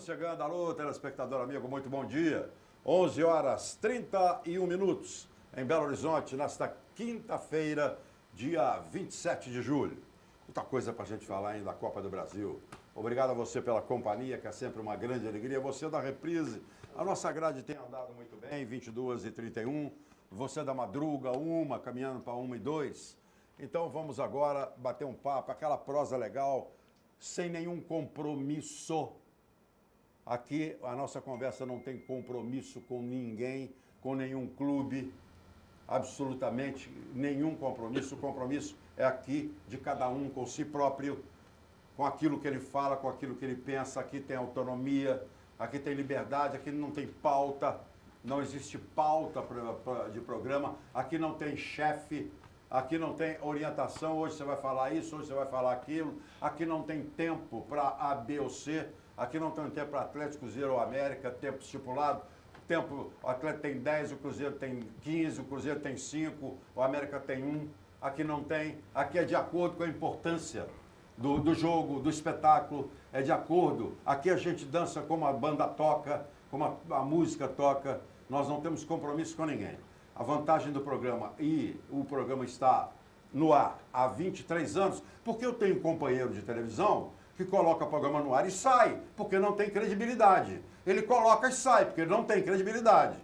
chegando. Alô, telespectador amigo, muito bom dia. 11 horas 31 minutos em Belo Horizonte, nesta quinta-feira, dia 27 de julho. Muita coisa para a gente falar ainda da Copa do Brasil. Obrigado a você pela companhia, que é sempre uma grande alegria. Você da Reprise, a nossa grade tem andado muito bem, 22h31. Você da Madruga, caminhando para 1h02. Então vamos agora bater um papo, aquela prosa legal, sem nenhum compromisso. Aqui a nossa conversa não tem compromisso com ninguém, com nenhum clube, absolutamente nenhum compromisso. O compromisso é aqui de cada um com si próprio, com aquilo que ele fala, com aquilo que ele pensa. Aqui tem autonomia, aqui tem liberdade, aqui não tem pauta, não existe pauta de programa, aqui não tem chefe. Aqui não tem orientação, hoje você vai falar isso, hoje você vai falar aquilo. Aqui não tem tempo para A, B ou C. Aqui não tem tempo para Atlético, Cruzeiro ou América, tempo estipulado. O Atlético tem 10, o Cruzeiro tem 15, o Cruzeiro tem 5, o América tem 1. Aqui não tem. Aqui é de acordo com a importância do jogo, do espetáculo. É de acordo. Aqui a gente dança como a banda toca, como a música toca. Nós não temos compromisso com ninguém. A vantagem do programa, e o programa está no ar há 23 anos, porque eu tenho um companheiro de televisão que coloca o programa no ar e sai, porque não tem credibilidade. Ele coloca e sai, porque ele não tem credibilidade.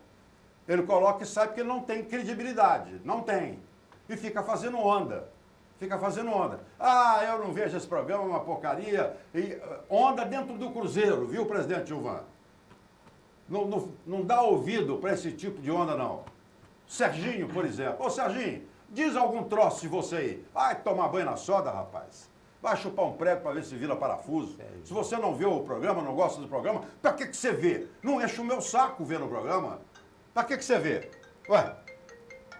Ele coloca e sai porque não tem credibilidade. Não tem. E fica fazendo onda. Fica fazendo onda. Ah, eu não vejo esse programa, é uma porcaria. E onda dentro do Cruzeiro, viu, presidente Gilvan? Não dá ouvido para esse tipo de onda, não. Serginho, por exemplo. Ô, Serginho, diz algum troço de você aí. Vai tomar banho na soda, rapaz. Vai chupar um prego para ver se vira parafuso. Se você não vê o programa, não gosta do programa, para que você vê? Não enche o meu saco vendo o programa. Para que você vê? Ué,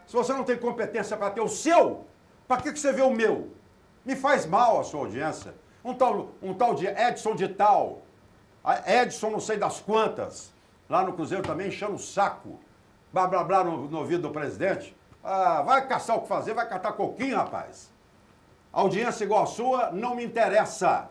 se você não tem competência para ter o seu, para que você vê o meu? Me faz mal a sua audiência. Um tal de Edson de tal. Edson não sei das quantas. Lá no Cruzeiro também enchendo o saco. Blá, blá, blá no ouvido do presidente. Ah, vai caçar o que fazer, vai catar coquinho, rapaz. Audiência igual a sua não me interessa.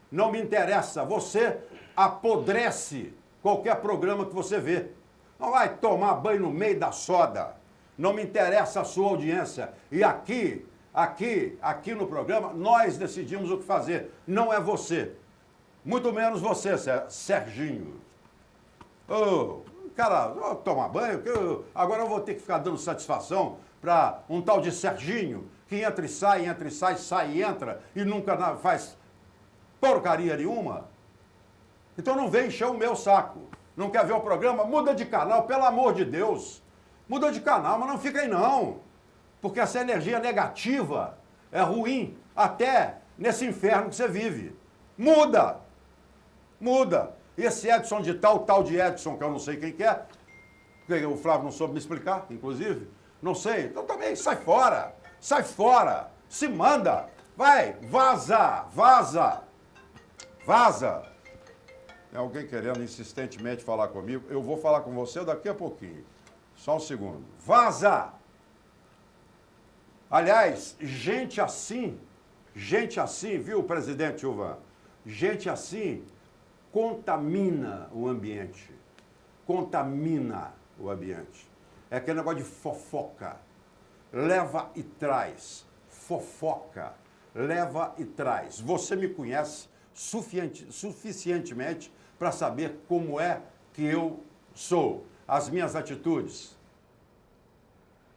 Não me interessa. Você apodrece qualquer programa que você vê. Não vai tomar banho no meio da soda. Não me interessa a sua audiência. E aqui no programa, nós decidimos o que fazer. Não é você. Muito menos você, Serginho. Cara, tomar banho, agora eu vou ter que ficar dando satisfação para um tal de Serginho, que entra e sai, sai e entra, e nunca faz porcaria nenhuma. Então não vem encher o meu saco. Não quer ver o programa? Muda de canal, pelo amor de Deus. Muda de canal, mas não fica aí não. Porque essa energia negativa é ruim até nesse inferno que você vive. Muda. E esse Edson de tal de Edson, que eu não sei quem que é, o Flávio não soube me explicar, inclusive, não sei, então também sai fora, se manda, vai, vaza. Tem alguém querendo insistentemente falar comigo, eu vou falar com você daqui a pouquinho, só um segundo, vaza! Aliás, gente assim, viu, presidente Gilvan? Gente assim contamina o ambiente. É aquele negócio de fofoca. Leva e traz. Fofoca. Leva e traz. Você me conhece suficientemente para saber como é que eu sou. As minhas atitudes.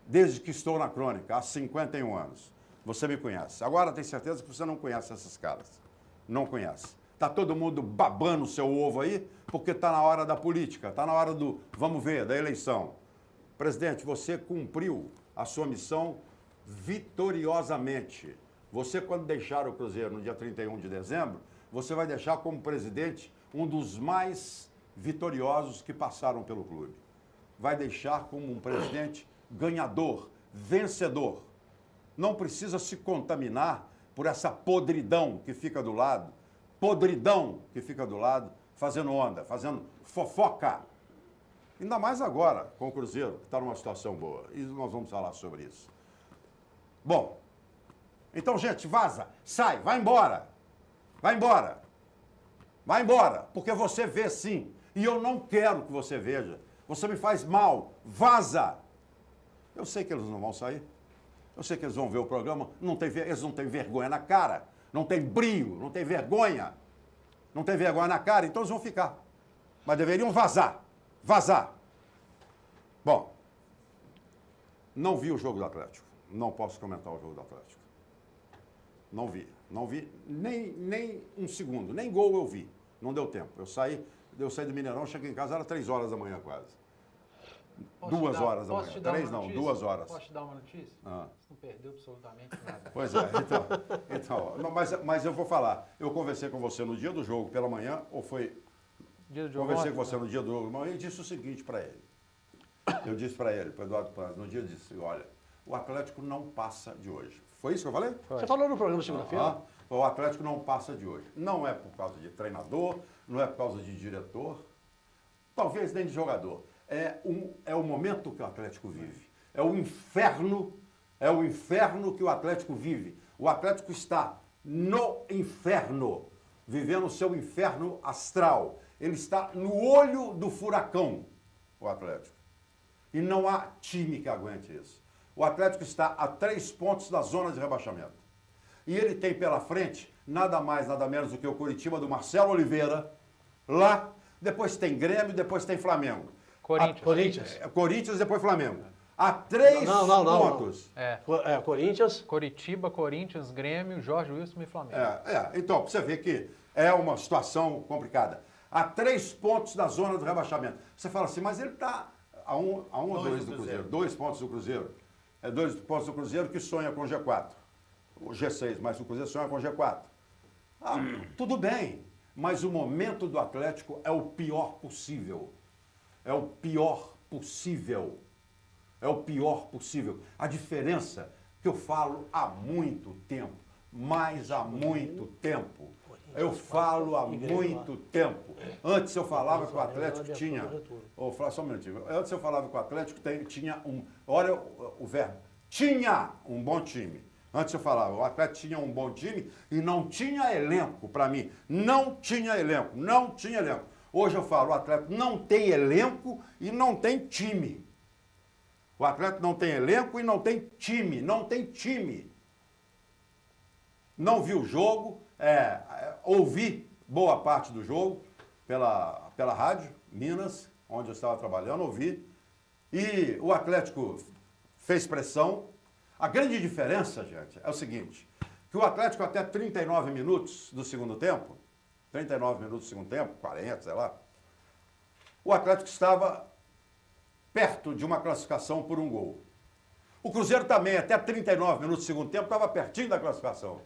Desde que estou na crônica, há 51 anos. Você me conhece. Agora tem certeza que você não conhece essas caras. Não conhece. Está todo mundo babando o seu ovo aí, porque está na hora da política, está na hora do, vamos ver, da eleição. Presidente, você cumpriu a sua missão vitoriosamente. Você, quando deixar o Cruzeiro no dia 31 de dezembro, você vai deixar como presidente um dos mais vitoriosos que passaram pelo clube. Vai deixar como um presidente ganhador, vencedor. Não precisa se contaminar por essa podridão que fica do lado, fazendo onda, fazendo fofoca. Ainda mais agora, com o Cruzeiro, que está numa situação boa. E nós vamos falar sobre isso. Bom, então, gente, vaza, sai, vai embora. Vai embora, porque você vê sim. E eu não quero que você veja. Você me faz mal. Vaza. Eu sei que eles não vão sair. Eu sei que eles vão ver o programa. Eles não têm vergonha na cara. Não tem brio, não tem vergonha. Não tem vergonha na cara, então eles vão ficar. Mas deveriam vazar. Vazar. Bom, não vi o jogo do Atlético. Não posso comentar o jogo do Atlético. Não vi. Não vi nem um segundo. Nem gol eu vi. Não deu tempo. Eu saí do Mineirão, cheguei em casa, era 3 horas da manhã quase. 2 horas da manhã. 3 não, 2 horas. Posso te dar uma notícia? Você não perdeu absolutamente nada. Pois é, então mas eu vou falar. Eu conversei com você no dia do jogo pela manhã, ou foi... Dia do jogo Conversei com você no dia do jogo e disse o seguinte para ele. Eu disse para ele, para o Eduardo Paz, no dia eu disse, olha, o Atlético não passa de hoje. Foi isso que eu falei? Foi. Você falou no programa segunda-feira? O Atlético não passa de hoje. Não é por causa de treinador, não é por causa de diretor, talvez nem de jogador. É o momento que o Atlético vive. É o inferno que o Atlético vive. O Atlético está no inferno, vivendo o seu inferno astral. Ele está no olho do furacão, o Atlético. E não há time que aguente isso. O Atlético está a 3 pontos da zona de rebaixamento. E ele tem pela frente nada mais, nada menos do que o Coritiba do Marcelo Oliveira, lá. Depois tem Grêmio, depois tem Flamengo. Corinthians, depois Flamengo. A 3 pontos. Corinthians. Coritiba, Corinthians, Grêmio, Jorge Wilson e Flamengo. Então, pra você ver que é uma situação complicada. A 3 pontos da zona do rebaixamento. Você fala assim, mas ele está a um ou 2 do Cruzeiro. 2 pontos do Cruzeiro. 2 pontos do Cruzeiro que sonha com o G4. O G6, mas o Cruzeiro sonha com o G4. Tudo bem, mas o momento do Atlético é o pior possível. É o pior possível. É o pior possível. A diferença que eu falo há muito tempo, mas há muito tempo. Eu falo há muito tempo. Antes eu falava que o Atlético tinha... Só um minutinho. Antes eu falava que o Atlético tinha um... Olha o verbo. Tinha um bom time. Antes eu falava, o Atlético tinha um bom time e não tinha elenco para mim. Não tinha elenco. Hoje eu falo, o Atlético não tem elenco e não tem time. O Atlético não tem elenco e não tem time. Não vi o jogo, ouvi boa parte do jogo pela rádio, Minas, onde eu estava trabalhando, ouvi. E o Atlético fez pressão. A grande diferença, gente, é o seguinte, que o Atlético até 39 minutos do segundo tempo, 40, sei lá, o Atlético estava perto de uma classificação por 1 gol. O Cruzeiro também, até 39 minutos do segundo tempo, estava pertinho da classificação.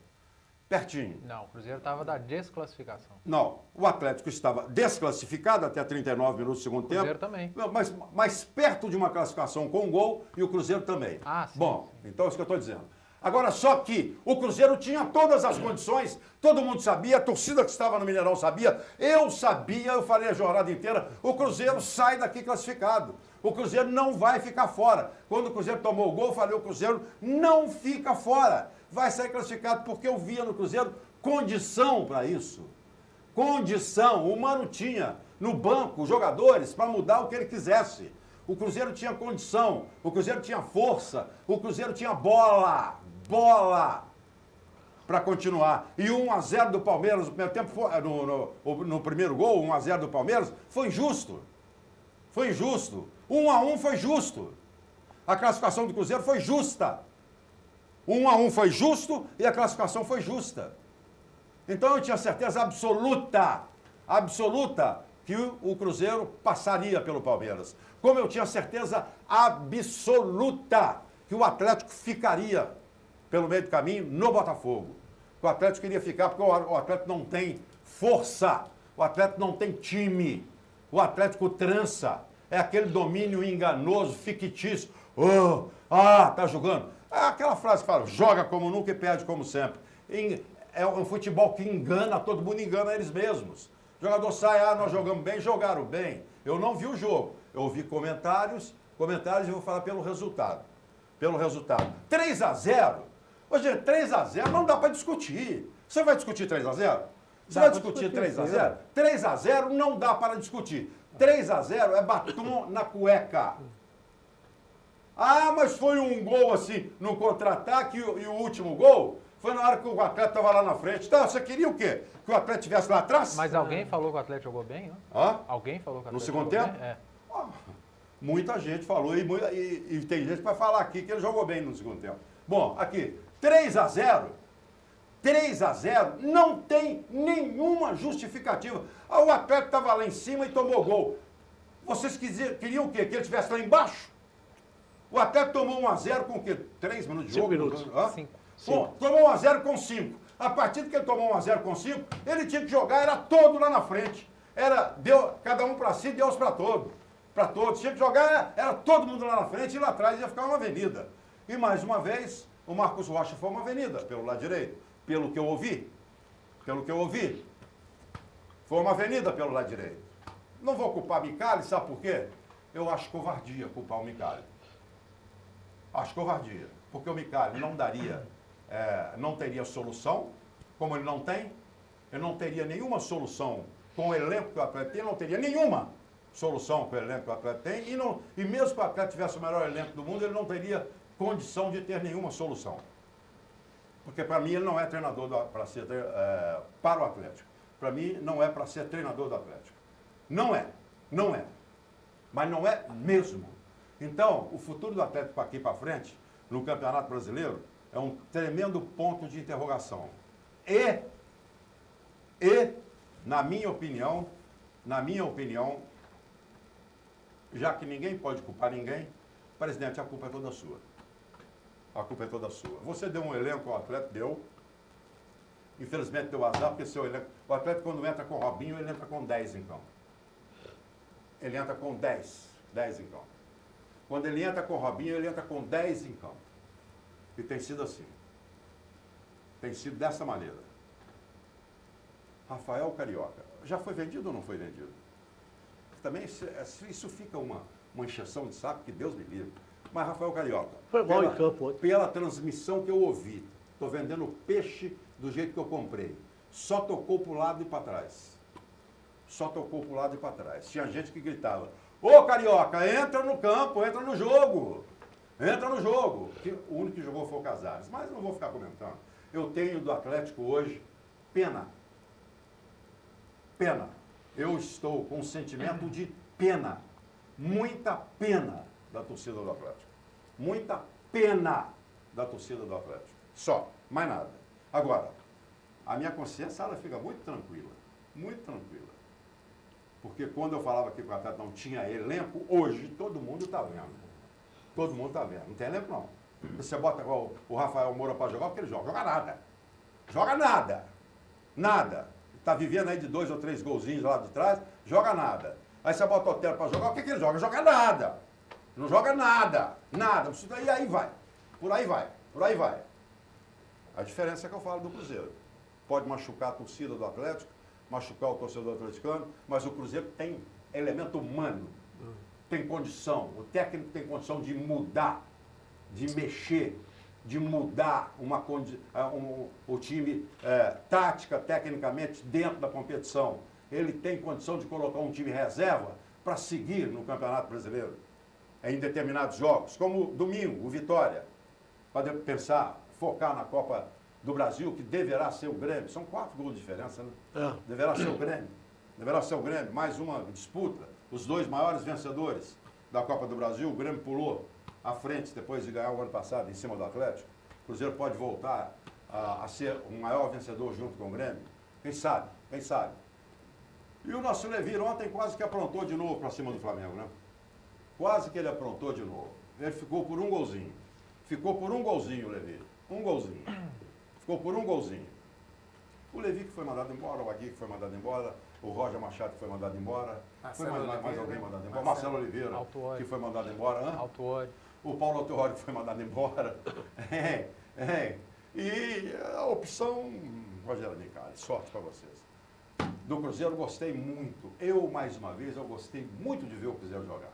Pertinho. Não, o Cruzeiro estava da desclassificação. Não, o Atlético estava desclassificado até 39 minutos do segundo tempo. O Cruzeiro também. Mas perto de uma classificação com 1 gol e o Cruzeiro também. Sim. Bom, então é isso que eu estou dizendo. Agora, só que o Cruzeiro tinha todas as condições, todo mundo sabia, a torcida que estava no Mineirão sabia, eu sabia, eu falei a jornada inteira, o Cruzeiro sai daqui classificado. O Cruzeiro não vai ficar fora. Quando o Cruzeiro tomou o gol, eu falei, o Cruzeiro não fica fora. Vai sair classificado, porque eu via no Cruzeiro condição para isso. Condição. O Mano tinha no banco jogadores para mudar o que ele quisesse. O Cruzeiro tinha condição, o Cruzeiro tinha força, o Cruzeiro tinha bola para continuar. E 1-0 do Palmeiras no primeiro tempo, no primeiro gol, 1-0 do Palmeiras, foi justo. Foi injusto. 1-1 foi justo. A classificação do Cruzeiro foi justa. 1-1 foi justo e a classificação foi justa. Então eu tinha certeza absoluta que o Cruzeiro passaria pelo Palmeiras. Como eu tinha certeza absoluta que o Atlético ficaria pelo meio do caminho no Botafogo. O Atlético queria ficar porque o Atlético não tem força, o Atlético não tem time, o Atlético trança. É aquele domínio enganoso, fictício. Tá jogando. É aquela frase que fala, joga como nunca e perde como sempre. É um futebol que engana, todo mundo engana eles mesmos. O jogador sai, nós jogamos bem, jogaram bem. Eu não vi o jogo, eu ouvi comentários e vou falar pelo resultado. 3-0. Hoje, 3-0 não dá para discutir. Você vai discutir 3-0? Você vai discutir 3x0? 3x0 não dá para discutir. 3x0 é batom na cueca. Ah, mas foi um gol assim, no contra-ataque e o último gol foi na hora que o Atlético estava lá na frente. Então, você queria o quê? Que o Atlético estivesse lá atrás? Mas alguém falou que o Atlético jogou bem, ó? Hã? Alguém falou que o No Atlético segundo jogou tempo? bem? É. Ah, muita gente falou e tem gente que vai falar aqui que ele jogou bem no segundo tempo. Bom, aqui, 3x0. 3x0 não tem nenhuma justificativa. Ah, o Atlético estava lá em cima e tomou gol. Vocês queriam o quê? Que ele estivesse lá embaixo? O Atlético tomou 1x0 com o quê? 3 minutos de 5 jogo? minutos. Hã? 5. Bom, tomou 1x0 com 5. A partir que ele tomou 1x0 com 5, ele tinha que jogar, era todo lá na frente. Era cada um para si, Deus para todo. Para todos. Tinha que jogar, era todo mundo lá na frente e lá atrás ia ficar uma avenida. E mais uma vez, o Marcos Rocha foi uma avenida pelo lado direito. Pelo que eu ouvi. Foi uma avenida pelo lado direito. Não vou culpar Micali, sabe por quê? Eu acho covardia culpar o Micali. Acho covardia. Porque o Micali não teria solução, como ele não tem. Ele não teria nenhuma solução com o elenco que o Atlético tem, não teria nenhuma solução com o elenco que o Atlético tem. E mesmo que o Atlético tivesse o melhor elenco do mundo, ele não teria condição de ter nenhuma solução. Porque para mim ele não é treinador para o Atlético. Para mim não é para ser treinador do Atlético. Não é. Mas não é mesmo. Então, o futuro do Atlético para aqui para frente, no Campeonato Brasileiro, é um tremendo ponto de interrogação. E na minha opinião, já que ninguém pode culpar ninguém, presidente, a culpa é toda sua. A culpa é toda sua. Você deu um elenco ao Atlético, deu. Infelizmente deu azar, porque seu elenco... O Atlético, quando entra com o Robinho, ele entra com 10 em campo. Ele entra com 10 em campo. Quando ele entra com o Robinho, ele entra com 10 em campo. E tem sido assim. Tem sido dessa maneira. Rafael Carioca. Já foi vendido ou não foi vendido? Também isso fica uma encheção de saco, que Deus me livre. Mas Rafael Carioca, Foi mal em campo ontem. pela transmissão que eu ouvi, estou vendendo peixe do jeito que eu comprei. Só tocou para o lado e para trás. Tinha gente que gritava, ô Carioca, entra no campo, entra no jogo. O único que jogou foi o Casares, mas não vou ficar comentando. Eu tenho do Atlético hoje pena. Eu estou com um sentimento de pena. Muita pena da torcida do Atlético. Muita pena da torcida do Atlético. Só, mais nada. Agora, a minha consciência ela fica muito tranquila. Porque quando eu falava que o Atlético não tinha elenco, hoje todo mundo está vendo. Não tem elenco não. Você bota o Rafael Moura para jogar, o que ele joga? Joga nada. Está vivendo aí de 2 ou 3 golzinhos lá de trás, joga nada. Aí você bota o Otero para jogar, o que ele joga? Joga nada. Não joga nada. E aí vai. Por aí vai. A diferença é que eu falo do Cruzeiro. Pode machucar a torcida do Atlético, machucar o torcedor atleticano, mas o Cruzeiro tem elemento humano. Tem condição. O técnico tem condição de mudar, de mexer, de mudar o time tática, tecnicamente, dentro da competição. Ele tem condição de colocar um time reserva para seguir no Campeonato Brasileiro, em determinados jogos, como domingo, o Vitória. Para pensar, focar na Copa do Brasil, que deverá ser o Grêmio. São 4 gols de diferença, né? Deverá ser o Grêmio. Mais uma disputa. Os 2 maiores vencedores da Copa do Brasil, o Grêmio pulou à frente depois de ganhar o ano passado em cima do Atlético. O Cruzeiro pode voltar a ser o maior vencedor junto com o Grêmio. Quem sabe? E o nosso Levi ontem quase que aprontou de novo para cima do Flamengo, né? Quase que ele aprontou de novo. Ele ficou por um golzinho. O Levi. Ficou por um golzinho. O Levi que foi mandado embora, o Agui que foi mandado embora, o Roger Machado que foi mandado embora. Foi mais alguém mandado embora. Marcelo Oliveira, que foi mandado embora. Autuori. O Paulo Autuori que foi mandado embora. E a opção, Rogério Micali, sorte para vocês. Do Cruzeiro gostei muito. Mais uma vez, eu gostei muito de ver o Cruzeiro jogar.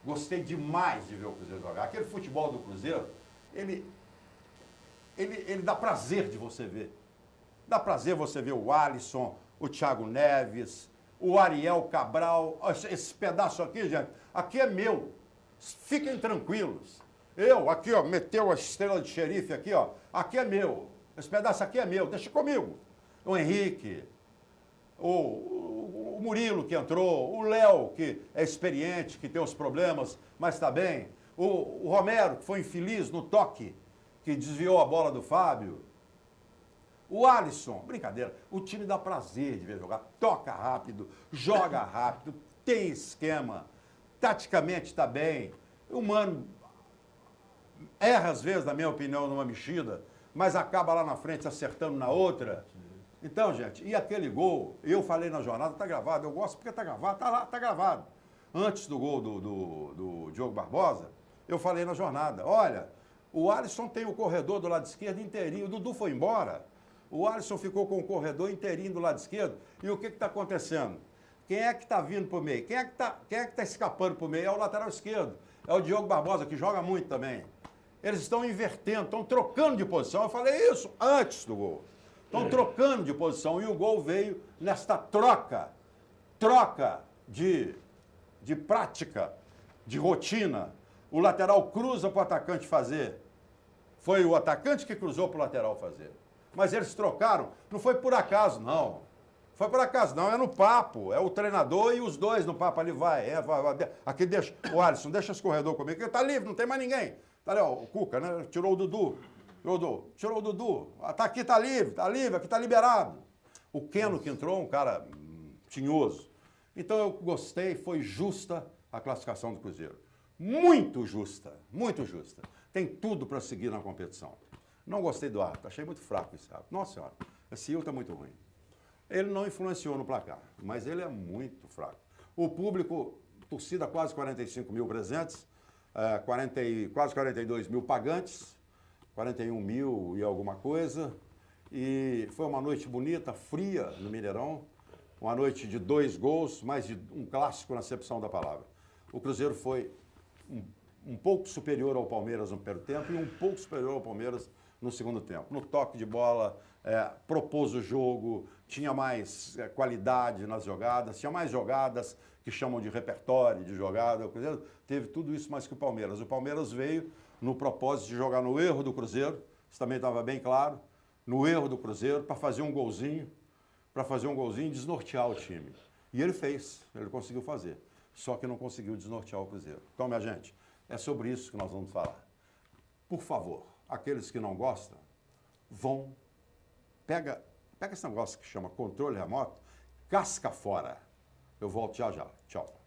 Gostei demais de ver o Cruzeiro jogar. Aquele futebol do Cruzeiro, ele dá prazer de você ver. Dá prazer você ver o Alisson, o Thiago Neves, o Ariel Cabral. Esse pedaço aqui, gente, aqui é meu. Fiquem tranquilos. Eu, aqui, ó, meteu a estrela de xerife aqui, ó. Aqui é meu. Esse pedaço aqui é meu. Deixa comigo. O Henrique, o Murilo que entrou, o Léo que é experiente, que tem os problemas, mas está bem. O Romero, que foi infeliz no toque, que desviou a bola do Fábio. O Alisson, brincadeira, o time dá prazer de ver jogar. Toca rápido, joga rápido, tem esquema, taticamente está bem. O Mano erra às vezes, na minha opinião, numa mexida, mas acaba lá na frente acertando na outra. Então, gente, e aquele gol, eu falei na jornada, tá gravado, eu gosto porque tá gravado, tá lá, tá gravado. Antes do gol do Diogo Barbosa, eu falei na jornada, olha, o Alisson tem o corredor do lado esquerdo inteirinho, o Dudu foi embora, o Alisson ficou com o corredor inteirinho do lado esquerdo, e o que está acontecendo? Quem é que está vindo para o meio? Quem é que tá escapando para o meio? É o lateral esquerdo, é o Diogo Barbosa, que joga muito também. Eles estão invertendo, estão trocando de posição, eu falei isso antes do gol. Estão trocando de posição e o gol veio nesta troca de prática, de rotina. O lateral cruza para o atacante fazer. Foi o atacante que cruzou para o lateral fazer. Mas eles trocaram, não foi por acaso, não. Foi por acaso, não, é no papo. É o treinador e os dois no papo ali, vai. Aqui deixa, o Alisson, deixa esse corredor comigo, que está livre, não tem mais ninguém. Tá ali, ó, o Cuca, né? Tirou o Dudu. Tirou o Dudu. Tá aqui, tá livre, aqui tá liberado. O Keno que entrou, um cara tinhoso. Então eu gostei, foi justa a classificação do Cruzeiro. Muito justa, muito justa. Tem tudo para seguir na competição. Não gostei do árbitro, achei muito fraco esse árbitro. Nossa senhora, esse Hilton é muito ruim. Ele não influenciou no placar, mas ele é muito fraco. O público, torcida quase 45 mil presentes, quase 42 mil pagantes, 41 mil e alguma coisa, e foi uma noite bonita, fria no Mineirão, uma noite de 2 gols, mais de um clássico na acepção da palavra. O Cruzeiro foi um pouco superior ao Palmeiras no primeiro tempo e um pouco superior ao Palmeiras no segundo tempo. No toque de bola, propôs o jogo, tinha mais qualidade nas jogadas, tinha mais jogadas que chamam de repertório de jogada. O Cruzeiro teve tudo isso mais que o Palmeiras. O Palmeiras veio no propósito de jogar no erro do Cruzeiro, isso também estava bem claro, no erro do Cruzeiro, para fazer um golzinho e desnortear o time. E ele fez, ele conseguiu fazer, só que não conseguiu desnortear o Cruzeiro. Então, minha gente, é sobre isso que nós vamos falar. Por favor, aqueles que não gostam, pega esse negócio que chama controle remoto, casca fora. Eu volto já já. Tchau.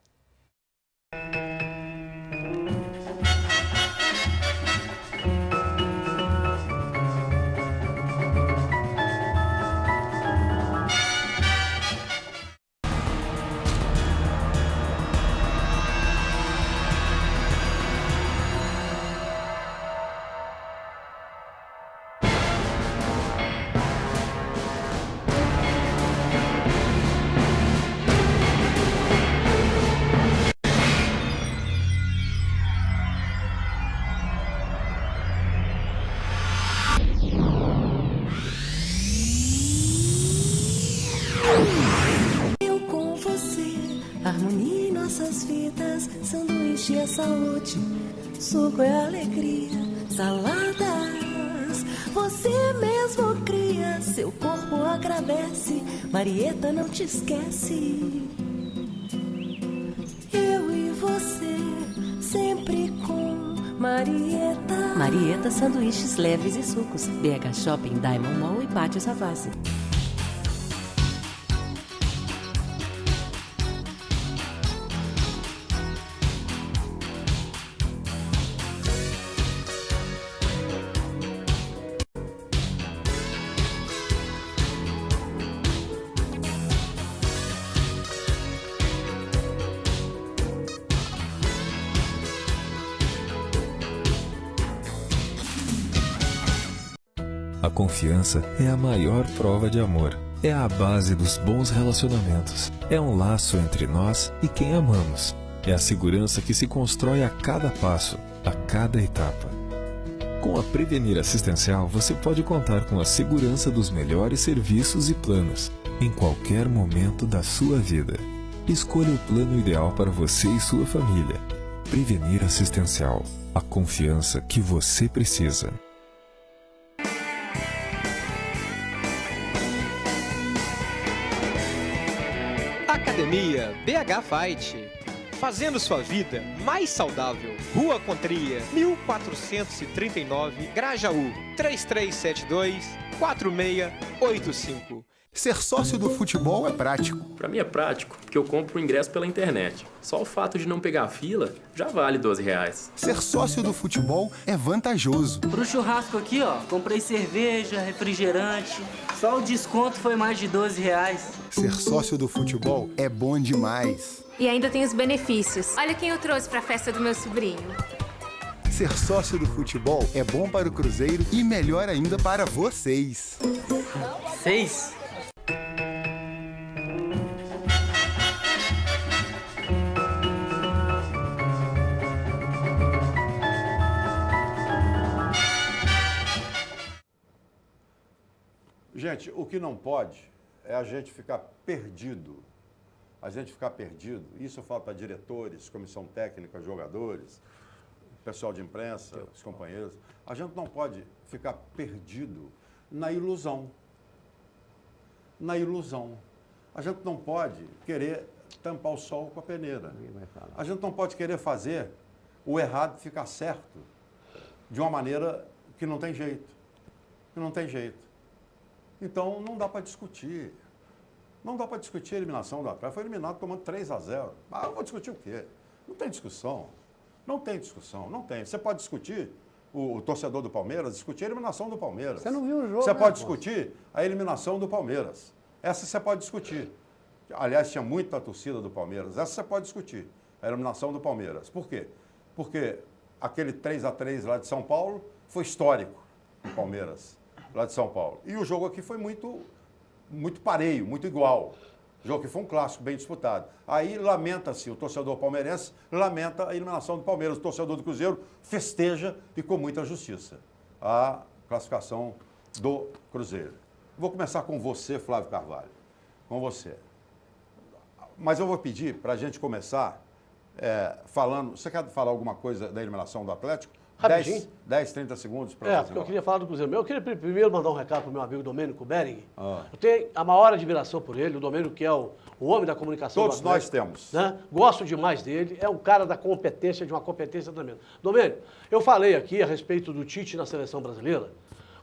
Harmonia em nossas vidas, sanduíche é saúde, suco é alegria, saladas. Você mesmo cria, seu corpo agradece, Marieta não te esquece. Eu e você, sempre com Marieta. Marieta, sanduíches leves e sucos. BH Shopping, Diamond Mall e Pátio Savassi. A confiança é a maior prova de amor. É a base dos bons relacionamentos. É um laço entre nós e quem amamos. É a segurança que se constrói a cada passo, a cada etapa. Com a Prevenir Assistencial, você pode contar com a segurança dos melhores serviços e planos, em qualquer momento da sua vida. Escolha o plano ideal para você e sua família. Prevenir Assistencial, a confiança que você precisa. Academia BH Fight. Fazendo sua vida mais saudável. Rua Contria, 1439, Grajaú, 3372-4685. Ser sócio do futebol é prático. Para mim é prático, porque eu compro o ingresso pela internet. Só o fato de não pegar fila já vale R$12. Ser sócio do futebol é vantajoso. Pro churrasco aqui, ó, comprei cerveja, refrigerante. Só o desconto foi mais de R$12. Ser sócio do futebol é bom demais. E ainda tem os benefícios. Olha quem eu trouxe para a festa do meu sobrinho. Ser sócio do futebol é bom para o Cruzeiro e melhor ainda para vocês. 6. Gente, o que não pode é a gente ficar perdido. A gente ficar perdido. Isso eu falo para diretores, comissão técnica, jogadores, pessoal de imprensa, os companheiros. A gente não pode ficar perdido na ilusão. Na ilusão. A gente não pode querer tampar o sol com a peneira. A gente não pode querer fazer o errado ficar certo de uma maneira que não tem jeito. Que não tem jeito. Então, não dá para discutir. Não dá para discutir a eliminação do Atlético. Foi eliminado tomando 3-0. Ah, eu vou discutir o quê? Não tem discussão. Não tem discussão. Não tem. Você pode discutir, o torcedor do Palmeiras, discutir a eliminação do Palmeiras. Você não viu o jogo, Você né, pode discutir a eliminação do Palmeiras. Essa você pode discutir. Aliás, tinha muita torcida do Palmeiras. Essa você pode discutir. A eliminação do Palmeiras. Por quê? Porque aquele 3-3 lá de São Paulo foi histórico do Palmeiras, lá de São Paulo. E o jogo aqui foi muito pareio, muito igual. O jogo que foi um clássico bem disputado. Aí lamenta-se, o torcedor palmeirense lamenta a eliminação do Palmeiras. O torcedor do Cruzeiro festeja e com muita justiça a classificação do Cruzeiro. Vou começar com você, Flávio Carvalho. Com você. Mas eu vou pedir para a gente começar falando... Você quer falar alguma coisa da eliminação do Atlético? Rapidinho. 10, 30 segundos para porque eu queria falar do Cruzeiro. Eu queria primeiro mandar um recado para o meu amigo Domênico Bering. Ah. Eu tenho a maior admiração por ele, o Domênico, que é o homem da comunicação. Todos nós temos. Né? Gosto demais dele, é um cara da competência, de uma competência tremenda. Domênico, eu falei aqui a respeito do Tite na seleção brasileira.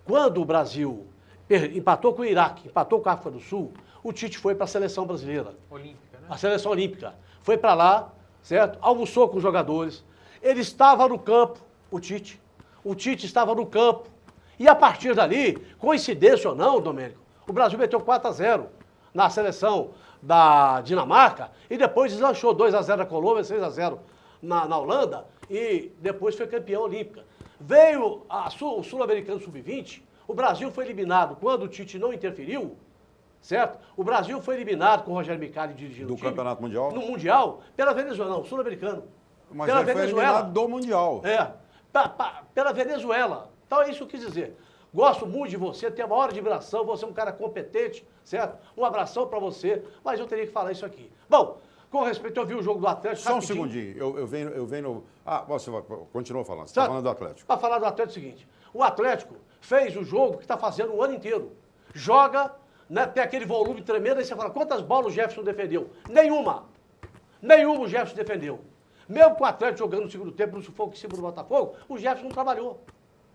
Quando o Brasil empatou com o Iraque, empatou com a África do Sul, o Tite foi para a seleção brasileira. Olímpica, né? A seleção olímpica. Foi para lá, certo? Almoçou com os jogadores. Ele estava no campo, o Tite estava no campo. E a partir dali, coincidência ou não, Domênico, o Brasil meteu 4-0 na seleção da Dinamarca e depois deslanchou 2-0 na Colômbia, 6-0 na Holanda e depois foi campeão olímpica. Veio o Sul-Americano Sub-20, o Brasil foi eliminado quando o Tite não interferiu, certo? O Brasil foi eliminado com o Rogério Micali dirigindo o time. Do Campeonato Mundial? No Mundial, pela Venezuela, não, Sul-Americano. Mas pela ele foi eliminado do Mundial. Pela Venezuela. Então é isso que eu quis dizer. Gosto muito de você, tenho a maior admiração, você é um cara competente, certo? Um abração para você, mas eu teria que falar isso aqui. Bom, com respeito, eu vi o jogo do Atlético. Só rapidinho. um segundinho, eu venho... você continua falando, você está falando do Atlético. Para falar do Atlético é o seguinte, o Atlético fez o jogo que está fazendo o ano inteiro. Joga, né, tem aquele volume tremendo, aí você fala, quantas bolas o Jefferson defendeu? Nenhuma o Jefferson defendeu. Mesmo com o Atlético jogando no segundo tempo, no sufoco em cima do Botafogo, o Jefferson não trabalhou.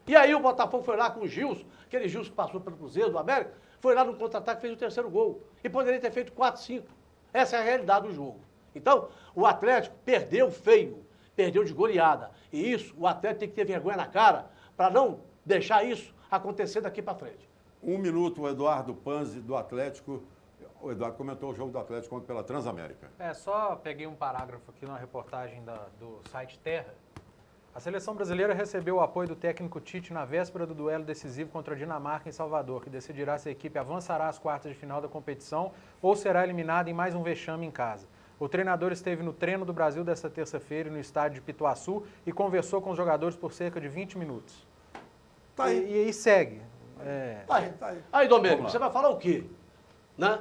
E aí o Botafogo foi lá com o Gilson, aquele Gilson que passou pelo Cruzeiro, do América, foi lá no contra-ataque e fez o terceiro gol. E poderia ter feito 4, 5. Essa é a realidade do jogo. Então, o Atlético perdeu feio, perdeu de goleada. E isso, o Atlético tem que ter vergonha na cara para não deixar isso acontecer daqui para frente. 1 minuto, o Eduardo Panzi, do Atlético. O Eduardo comentou o jogo do Atlético contra pela Transamérica. Só peguei um parágrafo aqui na reportagem do site Terra. A seleção brasileira recebeu o apoio do técnico Tite na véspera do duelo decisivo contra a Dinamarca em Salvador, que decidirá se a equipe avançará às quartas de final da competição ou será eliminada em mais um vexame em casa. O treinador esteve no treino do Brasil desta terça-feira no estádio de Pituaçu e conversou com os jogadores por cerca de 20 minutos. Tá aí. E segue. Tá aí. Aí, Domênico, você vai falar o quê? Né?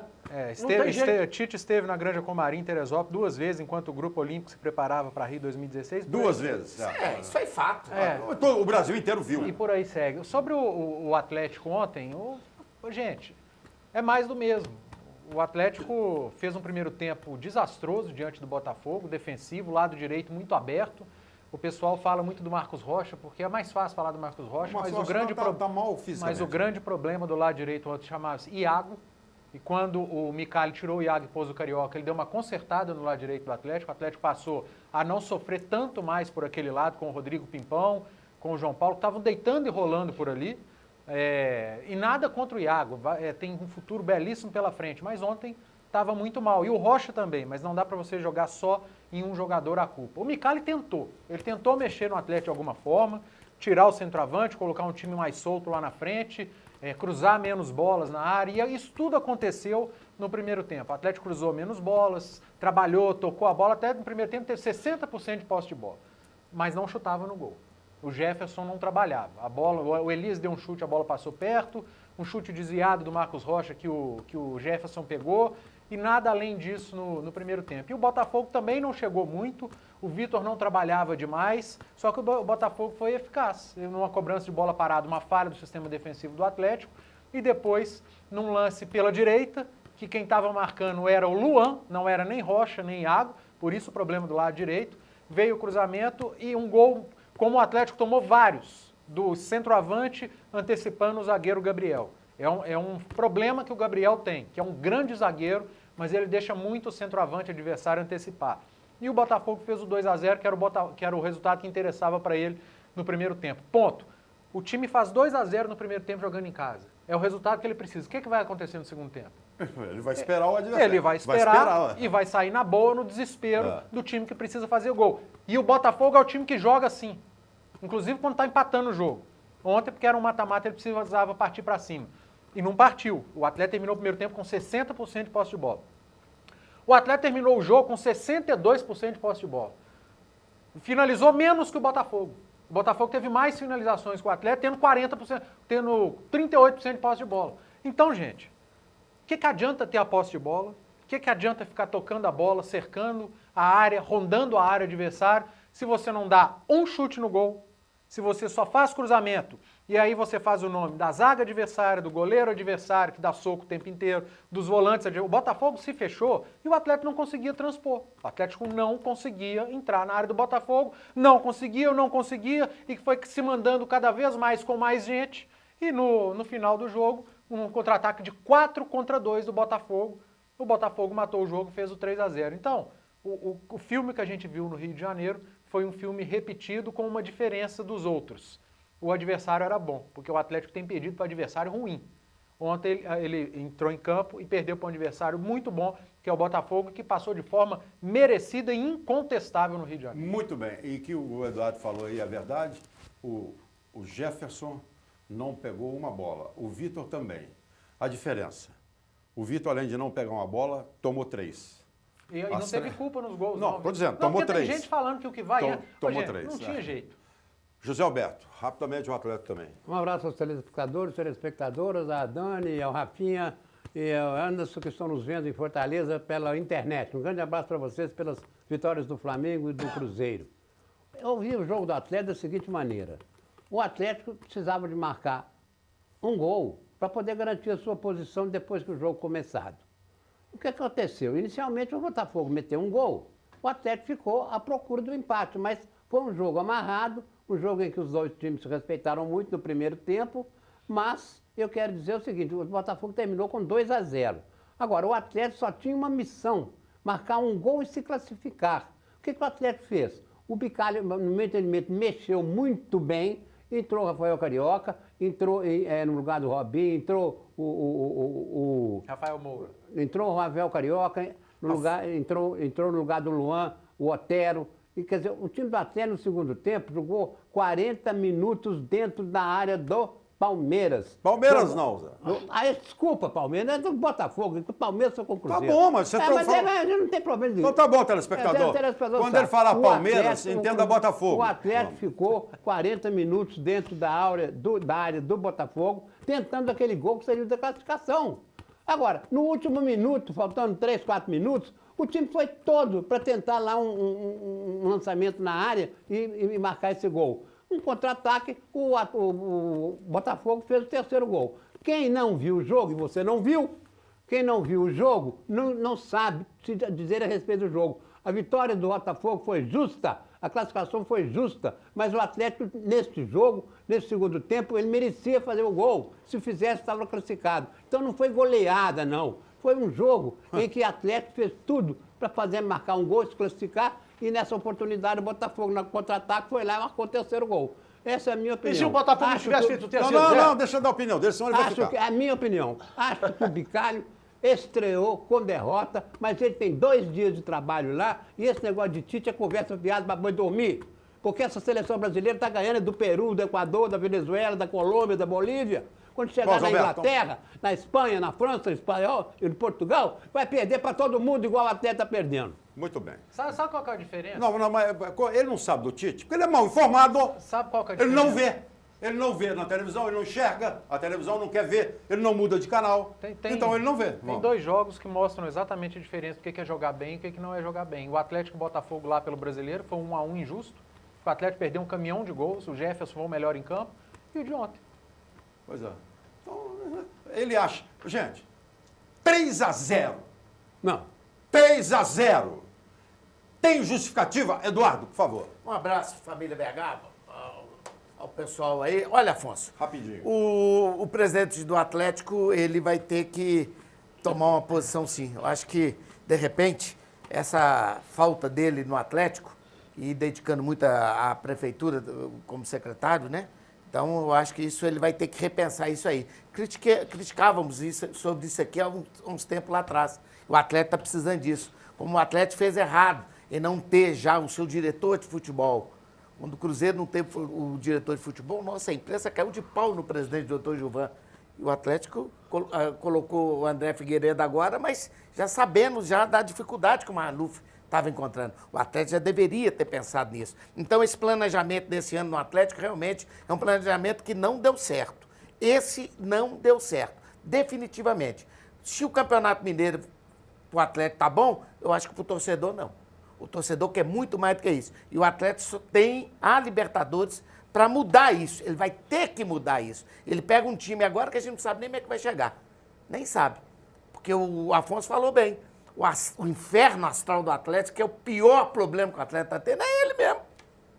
Tite esteve na Granja Comarim, em Teresópolis, 2 vezes, enquanto o Grupo Olímpico se preparava para Rio 2016. 2 vezes. Isso foi fato. O Brasil inteiro viu. E por aí segue. Sobre o Atlético ontem, gente, é mais do mesmo. O Atlético fez um primeiro tempo desastroso diante do Botafogo, defensivo, lado direito muito aberto. O pessoal fala muito do Marcos Rocha, porque é mais fácil falar do Marcos Rocha, mas o grande problema do lado direito ontem chamava-se Iago. E quando o Micali tirou o Iago e pôs o Carioca, ele deu uma consertada no lado direito do Atlético. O Atlético passou a não sofrer tanto mais por aquele lado, com o Rodrigo Pimpão, com o João Paulo, que estavam deitando e rolando por ali. E nada contra o Iago, tem um futuro belíssimo pela frente, mas ontem estava muito mal. E o Rocha também, mas não dá para você jogar só em um jogador a culpa. O Micali tentou, ele tentou mexer no Atlético de alguma forma, tirar o centroavante, colocar um time mais solto lá na frente, cruzar menos bolas na área, e isso tudo aconteceu no primeiro tempo. O Atlético cruzou menos bolas, trabalhou, tocou a bola, até no primeiro tempo teve 60% de posse de bola, mas não chutava no gol. O Jefferson não trabalhava. O Elias deu um chute, a bola passou perto, um chute desviado do Marcos Rocha que o Jefferson pegou, e nada além disso no primeiro tempo. E o Botafogo também não chegou muito, o Vitor não trabalhava demais, só que o Botafogo foi eficaz. Numa cobrança de bola parada, uma falha do sistema defensivo do Atlético, e depois, num lance pela direita, que quem estava marcando era o Luan, não era nem Rocha, nem Iago, por isso o problema do lado direito, veio o cruzamento e um gol, como o Atlético tomou vários, do centroavante antecipando o zagueiro Gabriel. É um problema que o Gabriel tem, que é um grande zagueiro, mas ele deixa muito o centroavante adversário antecipar. E o Botafogo fez o 2-0, que era o resultado que interessava para ele no primeiro tempo. Ponto. O time faz 2-0 no primeiro tempo jogando em casa. É o resultado que ele precisa. O que vai acontecer no segundo tempo? Ele vai esperar o adversário. Ele vai esperar e vai sair na boa, no desespero do time que precisa fazer o gol. E o Botafogo é o time que joga assim. Inclusive quando está empatando o jogo. Ontem, porque era um mata-mata, ele precisava partir para cima. E não partiu. O Atlético terminou o primeiro tempo com 60% de posse de bola. O Atlético terminou o jogo com 62% de posse de bola. Finalizou menos que o Botafogo. O Botafogo teve mais finalizações que o Atlético, tendo 40%, tendo 38% de posse de bola. Então, gente, o que adianta ter a posse de bola? O que adianta ficar tocando a bola, cercando a área, rondando a área adversária, se você não dá um chute no gol, se você só faz cruzamento, e aí você faz o nome da zaga adversária, do goleiro adversário, que dá soco o tempo inteiro, dos volantes. O Botafogo se fechou e o Atlético não conseguia transpor. O Atlético não conseguia entrar na área do Botafogo, não conseguia, e foi se mandando cada vez mais com mais gente. E no final do jogo, um contra-ataque de 4-2 do Botafogo. O Botafogo matou o jogo, fez o 3-0. Então, o filme que a gente viu no Rio de Janeiro foi um filme repetido com uma diferença dos outros. O adversário era bom, porque o Atlético tem perdido para o adversário ruim. Ontem ele entrou em campo e perdeu para um adversário muito bom, que é o Botafogo, que passou de forma merecida e incontestável no Rio de Janeiro. Muito bem. E que o Eduardo falou aí é verdade. O Jefferson não pegou uma bola. O Vitor também. A diferença. O Vitor, além de não pegar uma bola, tomou 3. E não teve culpa nos gols. Não, estou dizendo, tomou 3. Tem gente falando que o que vai... Tomou 3. Não tinha jeito. José Alberto, rapidamente o Atlético também. Um abraço aos telespectadores, telespectadoras, a Dani, ao Rafinha e ao Anderson, que estão nos vendo em Fortaleza pela internet. Um grande abraço para vocês pelas vitórias do Flamengo e do Cruzeiro. Eu vi o jogo do Atlético da seguinte maneira. O Atlético precisava de marcar um gol para poder garantir a sua posição depois que o jogo começado. O que aconteceu? Inicialmente o Botafogo meteu um gol, o Atlético ficou à procura do empate, mas foi um jogo amarrado, um jogo em que os dois times se respeitaram muito no primeiro tempo, mas eu quero dizer o seguinte, o Botafogo terminou com 2-0. Agora, o Atlético só tinha uma missão, marcar um gol e se classificar. O que o Atlético fez? O Bicalho, no meu entendimento, mexeu muito bem, entrou o Rafael Carioca, entrou no lugar do Robinho, entrou o Rafael Moura. Entrou o Rafael Carioca, entrou no lugar do Luan, o Otero. E, quer dizer, o time do Atlético no segundo tempo jogou 40 minutos dentro da área do Palmeiras. Palmeiras não, Zé. Desculpa, Palmeiras, é do Botafogo, do Palmeiras sou com o Cruzeiro. Tá bom, mas você mas não tem problema nenhum. Então tá bom, telespectador. Quando ele falar Palmeiras, entenda Botafogo. O Atlético ficou 40 minutos dentro da área do Botafogo, tentando aquele gol que seria da classificação. Agora, no último minuto, faltando 3, 4 minutos, o time foi todo para tentar lá um lançamento na área e marcar esse gol. Um contra-ataque, o Botafogo fez o terceiro gol. Quem não viu o jogo, e você não viu, quem não viu o jogo não sabe dizer a respeito do jogo. A vitória do Botafogo foi justa, a classificação foi justa, mas o Atlético, nesse jogo, nesse segundo tempo, ele merecia fazer o gol. Se fizesse, estava classificado. Então não foi goleada, não. Foi um jogo em que o Atlético fez tudo para marcar um gol, se classificar, e nessa oportunidade o Botafogo, no contra-ataque, foi lá e marcou o terceiro gol. Essa é a minha opinião. E se o Botafogo não tivesse feito o terceiro? Não, deixa eu dar a opinião dele, senão ele vai ficar. É a minha opinião. Acho que o Bicalho estreou com derrota, mas ele tem 2 dias de trabalho lá, e esse negócio de Tite é conversa fiada para boi dormir. Porque essa seleção brasileira está ganhando do Peru, do Equador, da Venezuela, da Colômbia, da Bolívia. Quando chegar na Inglaterra, na Espanha, na França, no espanhol e no Portugal, vai perder para todo mundo igual o Atleta perdendo. Muito bem. Sabe qual que é a diferença? Não, mas ele não sabe do Tite, porque ele é mal informado. Sabe qual que é a diferença? Ele não vê. Ele não vê na televisão, ele não enxerga, a televisão não quer ver, ele não muda de canal. Então ele não vê. Tem 2 jogos que mostram exatamente a diferença do que é jogar bem e o que não é jogar bem. O Atlético e o Botafogo lá pelo Brasileiro foi 1-1 injusto. O Atlético perdeu um caminhão de gols, o Jefferson foi o melhor em campo e o de ontem. Pois é. Então, ele acha... Gente, 3-0. Não. 3-0. Tem justificativa? Eduardo, por favor. Um abraço, família Bergamo, ao pessoal aí. Olha, Afonso. Rapidinho. O presidente do Atlético, ele vai ter que tomar uma posição, sim. Eu acho que, de repente, essa falta dele no Atlético, e dedicando muito à prefeitura como secretário, né? Então, eu acho que isso ele vai ter que repensar isso aí. Criticávamos sobre isso aqui há uns tempos lá atrás. O Atlético está precisando disso. Como o Atlético fez errado em não ter já o seu diretor de futebol. Quando o Cruzeiro não teve o diretor de futebol, nossa, a imprensa caiu de pau no presidente, doutor Gilvan. E o Atlético colocou o André Figueiredo agora, mas já sabemos já da dificuldade que o Maluf estava encontrando. O Atlético já deveria ter pensado nisso. Então, esse planejamento desse ano no Atlético realmente é um planejamento que não deu certo. Esse não deu certo, definitivamente. Se o Campeonato Mineiro para o Atlético tá bom, eu acho que para o torcedor não. O torcedor quer muito mais do que isso. E o Atlético só tem a Libertadores para mudar isso. Ele vai ter que mudar isso. Ele pega um time agora que a gente não sabe nem como é que vai chegar. Nem sabe. Porque o Afonso falou bem. O inferno astral do Atlético, que é o pior problema que o Atlético está tendo, é ele mesmo.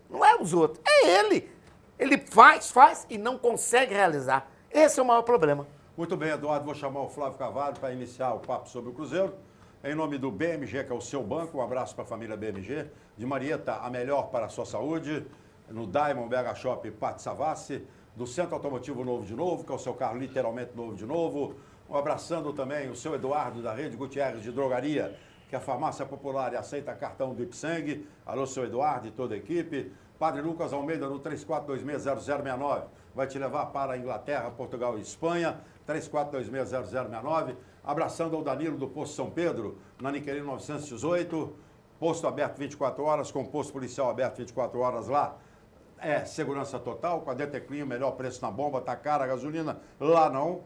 Não é os outros, é ele. Ele faz e não consegue realizar. Esse é o maior problema. Muito bem, Eduardo. Vou chamar o Flávio Carvalho para iniciar o papo sobre o Cruzeiro. Em nome do BMG, que é o seu banco, um abraço para a família BMG. De Marieta, a melhor para a sua saúde. No Diamond BH Shop, Pátio Savassi. Do Centro Automotivo Novo de Novo, que é o seu carro literalmente novo de novo. Um abraçando também o seu Eduardo, da Rede Gutierrez de Drogaria, que é a farmácia popular e aceita cartão do Ipseng. Alô, seu Eduardo e toda a equipe. Padre Lucas Almeida, no 34260069. Vai te levar para a Inglaterra, Portugal e Espanha. 34260069. Abraçando ao Danilo do Posto São Pedro, na Niquelino 918. Posto aberto 24 horas, com posto policial aberto 24 horas lá. É segurança total, com a Deteclinho, melhor preço na bomba, tá cara a gasolina. Lá não.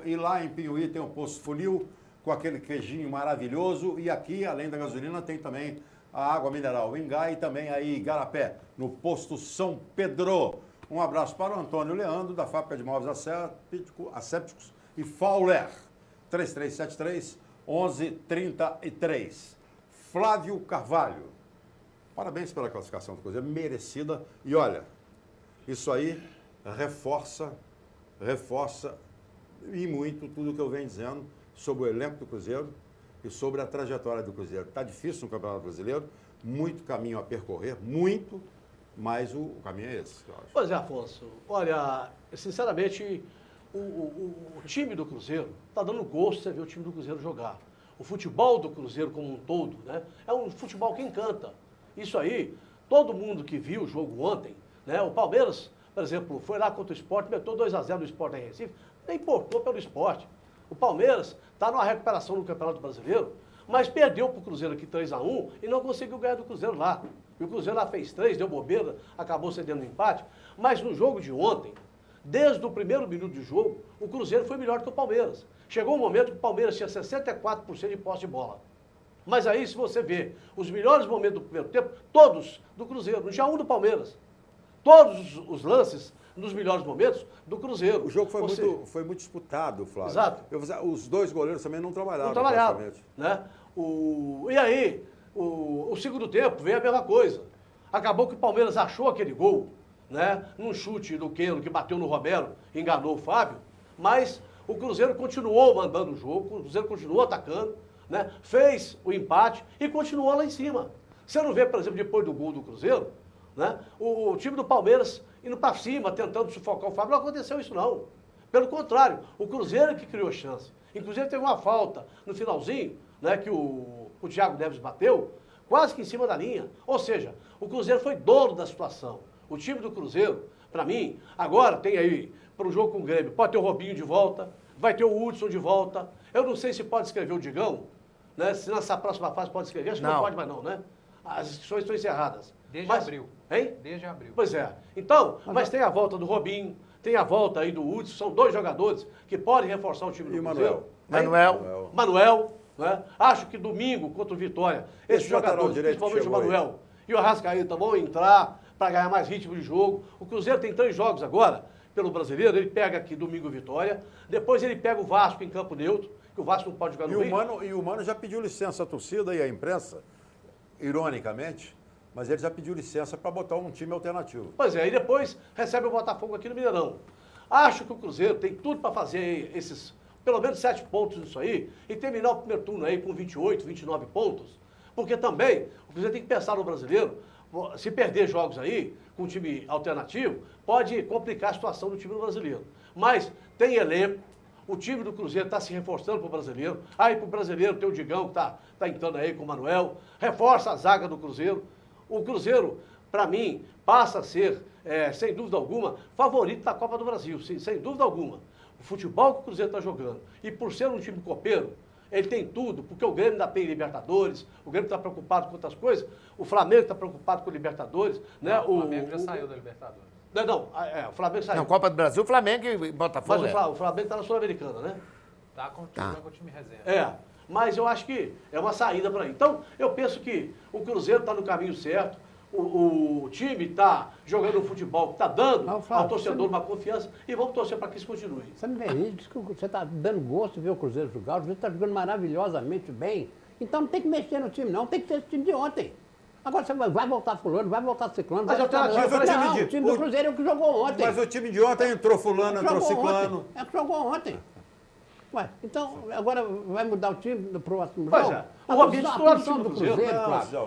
E lá em Pinhuí tem um posto funil com aquele queijinho maravilhoso. E aqui, além da gasolina, tem também a água mineral Ingá e também aí Igarapé, no posto São Pedro. Um abraço para o Antônio Leandro, da Fábrica de Móveis Assépticos e Fowler. 3373-1133. Flávio Carvalho. Parabéns pela classificação do Cruzeiro, merecida. E olha, isso aí reforça e muito tudo que eu venho dizendo sobre o elenco do Cruzeiro e sobre a trajetória do Cruzeiro. Está difícil no Campeonato Brasileiro, muito caminho a percorrer, muito, mas o caminho é esse, eu acho. Pois é, Afonso. Olha, sinceramente, o time do Cruzeiro está dando gosto de você ver o time do Cruzeiro jogar. O futebol do Cruzeiro como um todo, né? É um futebol que encanta. Isso aí, todo mundo que viu o jogo ontem, né? O Palmeiras por exemplo, foi lá contra o Sport, meteu 2-0 no Sport em Recife, nem importou pelo Sport. O Palmeiras está numa recuperação no Campeonato Brasileiro, mas perdeu para o Cruzeiro aqui 3-1 e não conseguiu ganhar do Cruzeiro lá. E o Cruzeiro lá fez 3, deu bobeira, acabou cedendo no empate. Mas no jogo de ontem, desde o primeiro minuto de jogo, o Cruzeiro foi melhor que o Palmeiras. Chegou um momento que o Palmeiras tinha 64% de posse de bola. Mas aí, se você vê os melhores momentos do primeiro tempo, todos do Cruzeiro, não tinha um do Palmeiras. Todos os lances nos melhores momentos do Cruzeiro. O jogo foi muito disputado, Flávio. Exato. Os dois goleiros também não trabalharam. Não trabalhavam, né? E aí, o segundo tempo veio a mesma coisa. Acabou que o Palmeiras achou aquele gol, né? Num chute do Queno que bateu no Romero, enganou o Fábio, mas o Cruzeiro continuou mandando o jogo, o Cruzeiro continuou atacando, né? Fez o empate e continuou lá em cima. Você não vê, por exemplo, depois do gol do Cruzeiro, né? O time do Palmeiras indo para cima, tentando sufocar o Fábio, não aconteceu isso não. Pelo contrário, o Cruzeiro que criou chance. Inclusive teve uma falta no finalzinho, né, que o Thiago Neves bateu, quase que em cima da linha. Ou seja, o Cruzeiro foi dono da situação. O time do Cruzeiro, para mim, agora tem aí, para o jogo com o Grêmio, pode ter o Robinho de volta, vai ter o Hudson de volta. Eu não sei se pode escrever o Digão, né, se nessa próxima fase pode escrever, acho que não pode mais não, né? As inscrições estão encerradas. Desde abril. Hein? Desde abril. Pois é. Então, mas tem a volta do Robinho, tem a volta aí do Hudson, são dois jogadores que podem reforçar o time do Cruzeiro. Manuel, né? Acho que domingo contra o Vitória, esses jogadores, principalmente o Manuel e o Arrascaeta, vão entrar para ganhar mais ritmo de jogo. O Cruzeiro tem 3 jogos agora pelo Brasileiro, ele pega aqui domingo Vitória, depois ele pega o Vasco em campo neutro, que o Vasco não pode jogar no Rio. E o Mano já pediu licença à torcida e à imprensa, ironicamente, mas ele já pediu licença para botar um time alternativo. Pois é, e depois recebe o Botafogo aqui no Mineirão. Acho que o Cruzeiro tem tudo para fazer esses, pelo menos 7 pontos nisso aí, e terminar o primeiro turno aí com 28, 29 pontos, porque também o Cruzeiro tem que pensar no brasileiro, se perder jogos aí, com um time alternativo, pode complicar a situação do time do brasileiro. Mas tem elenco, o time do Cruzeiro está se reforçando para o brasileiro, aí para o brasileiro tem o Digão que está entrando aí com o Manuel, reforça a zaga do Cruzeiro. O Cruzeiro, para mim, passa a ser, sem dúvida alguma, favorito da Copa do Brasil, sem dúvida alguma. O futebol que o Cruzeiro está jogando, e por ser um time copeiro, ele tem tudo, porque o Grêmio ainda tem Libertadores, o Grêmio está preocupado com outras coisas, o Flamengo está preocupado com Libertadores. Né? O Flamengo já saiu da Libertadores. O Flamengo saiu. Não, Copa do Brasil, Flamengo e Botafogo. Mas o Flamengo está na Sul-Americana, né? Está com o time reserva. Mas eu acho que é uma saída para aí. Então, eu penso que o Cruzeiro está no caminho certo, o time está jogando um futebol que está dando ao torcedor uma confiança e vamos torcer para que isso continue. Você me diz que você está dando gosto de ver o Cruzeiro jogar, o Cruzeiro está jogando maravilhosamente bem. Então não tem que mexer no time, não, tem que ser esse time de ontem. Agora você vai voltar fulano, vai voltar ciclano, vai voltar... Mas o time do Cruzeiro é o que jogou ontem. Mas o time de ontem entrou fulano, entrou ciclano. É o que jogou ontem. Ué, então agora vai mudar o time do próximo jogo? Pois é. O Robinho titular do time do Cruzeiro.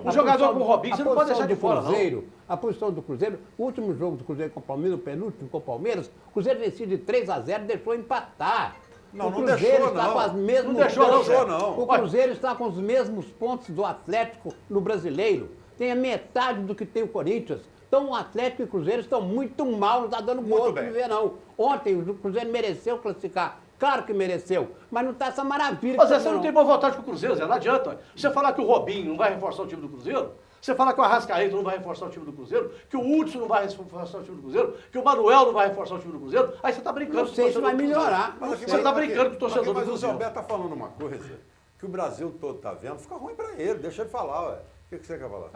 Um jogador como o Robinho, você não pode deixar de fora, não. A posição do Cruzeiro, o último jogo do Cruzeiro com o Palmeiras, o penúltimo com o Palmeiras, o Cruzeiro venceu de 3-0 e deixou empatar. Não, o Cruzeiro está com as mesmas... Não deixou, não. O Cruzeiro está com os mesmos pontos do Atlético no Brasileiro. Tem a metade do que tem o Corinthians. Então o Atlético e o Cruzeiro estão muito mal, não está dando gosto de ver, não. Ontem o Cruzeiro mereceu classificar. Claro que mereceu, mas não está essa maravilha. Mas você não tem boa vontade com o Cruzeiro, Zé, não adianta. Você falar que o Robinho não vai reforçar o time do Cruzeiro, você falar que o Arrascaeta não vai reforçar o time do Cruzeiro, que o Hudson não vai reforçar o time do Cruzeiro, que o Manuel não vai reforçar o time do Cruzeiro, aí você está brincando com o torcedor. Não sei se vai melhorar. Você está brincando com o torcedor do Cruzeiro. Mas o Zé Alberto está falando uma coisa que o Brasil todo está vendo, fica ruim para ele, deixa ele falar, ué. O que você quer falar?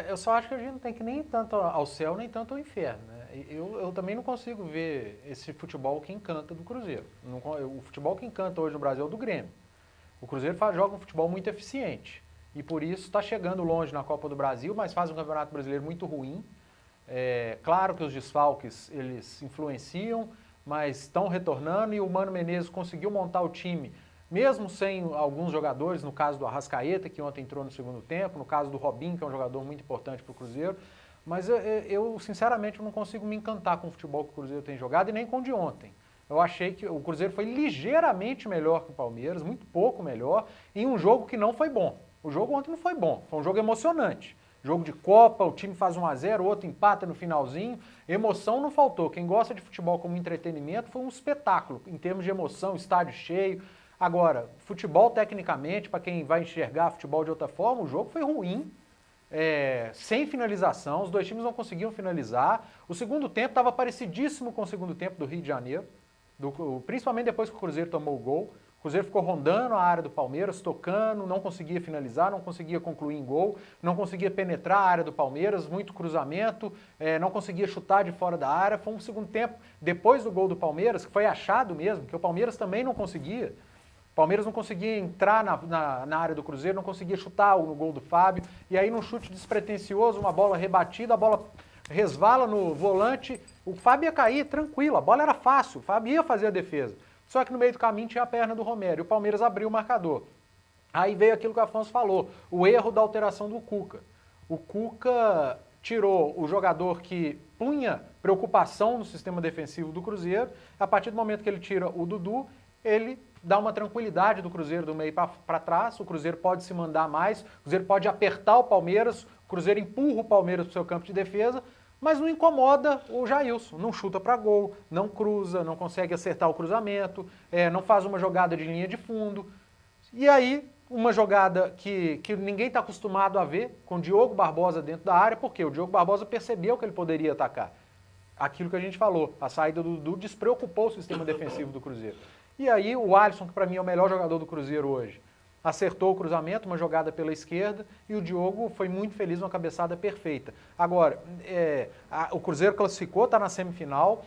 Eu só acho que a gente não tem que nem tanto ao céu, nem tanto ao inferno. Né? Eu também não consigo ver esse futebol que encanta do Cruzeiro. O futebol que encanta hoje no Brasil é o do Grêmio. O Cruzeiro joga um futebol muito eficiente. E por isso está chegando longe na Copa do Brasil, mas faz um Campeonato Brasileiro muito ruim. Claro que os desfalques, eles influenciam, mas estão retornando e o Mano Menezes conseguiu montar o time mesmo sem alguns jogadores, no caso do Arrascaeta, que ontem entrou no segundo tempo, no caso do Robinho, que é um jogador muito importante para o Cruzeiro, mas eu sinceramente não consigo me encantar com o futebol que o Cruzeiro tem jogado e nem com o de ontem. Eu achei que o Cruzeiro foi ligeiramente melhor que o Palmeiras, muito pouco melhor, em um jogo que não foi bom. O jogo ontem não foi bom, foi um jogo emocionante. Jogo de Copa, o time faz 1-0, o outro empata no finalzinho. Emoção não faltou. Quem gosta de futebol como entretenimento foi um espetáculo, em termos de emoção, estádio cheio. Agora, futebol tecnicamente, para quem vai enxergar futebol de outra forma, o jogo foi ruim. Sem finalização, os dois times não conseguiam finalizar. O segundo tempo estava parecidíssimo com o segundo tempo do Rio de Janeiro, principalmente depois que o Cruzeiro tomou o gol. O Cruzeiro ficou rondando a área do Palmeiras, tocando, não conseguia finalizar, não conseguia concluir em gol, não conseguia penetrar a área do Palmeiras, muito cruzamento, não conseguia chutar de fora da área. Foi um segundo tempo, depois do gol do Palmeiras, que foi achado mesmo, que o Palmeiras também não conseguia. O Palmeiras não conseguia entrar na área do Cruzeiro, não conseguia chutar no gol do Fábio, e aí num chute despretensioso, uma bola rebatida, a bola resvala no volante, o Fábio ia cair tranquilo, a bola era fácil, o Fábio ia fazer a defesa. Só que no meio do caminho tinha a perna do Romero e o Palmeiras abriu o marcador. Aí veio aquilo que o Afonso falou, o erro da alteração do Cuca. O Cuca tirou o jogador que punha preocupação no sistema defensivo do Cruzeiro. A partir do momento que ele tira o Dudu, ele dá uma tranquilidade do Cruzeiro do meio para trás. O Cruzeiro pode se mandar mais, o Cruzeiro pode apertar o Palmeiras, o Cruzeiro empurra o Palmeiras para o seu campo de defesa, mas não incomoda o Jailson, não chuta para gol, não cruza, não consegue acertar o cruzamento, não faz uma jogada de linha de fundo. E aí, uma jogada que ninguém está acostumado a ver, com o Diogo Barbosa dentro da área, porque o Diogo Barbosa percebeu que ele poderia atacar. Aquilo que a gente falou, a saída do Dudu despreocupou o sistema defensivo do Cruzeiro. E aí o Alisson, que para mim é o melhor jogador do Cruzeiro hoje, acertou o cruzamento, uma jogada pela esquerda, e o Diogo foi muito feliz, uma cabeçada perfeita. Agora, o Cruzeiro classificou, está na semifinal.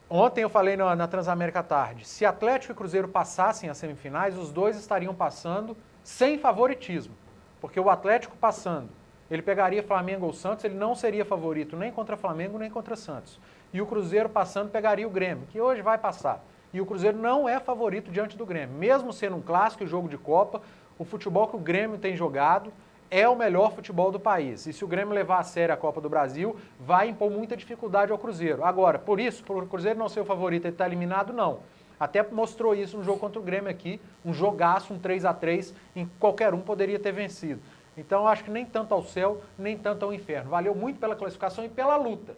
Ontem eu falei na Transamérica à tarde, se Atlético e Cruzeiro passassem as semifinais, os dois estariam passando sem favoritismo. Porque o Atlético passando, ele pegaria Flamengo ou Santos, ele não seria favorito nem contra Flamengo, nem contra Santos. E o Cruzeiro passando pegaria o Grêmio, que hoje vai passar. E o Cruzeiro não é favorito diante do Grêmio. Mesmo sendo um clássico e jogo de Copa, o futebol que o Grêmio tem jogado é o melhor futebol do país. E se o Grêmio levar a sério a Copa do Brasil, vai impor muita dificuldade ao Cruzeiro. Agora, por o Cruzeiro não ser o favorito e estar eliminado, não. Até mostrou isso no jogo contra o Grêmio aqui, um jogaço, um 3-3, em que qualquer um poderia ter vencido. Então, eu acho que nem tanto ao céu, nem tanto ao inferno. Valeu muito pela classificação e pela luta.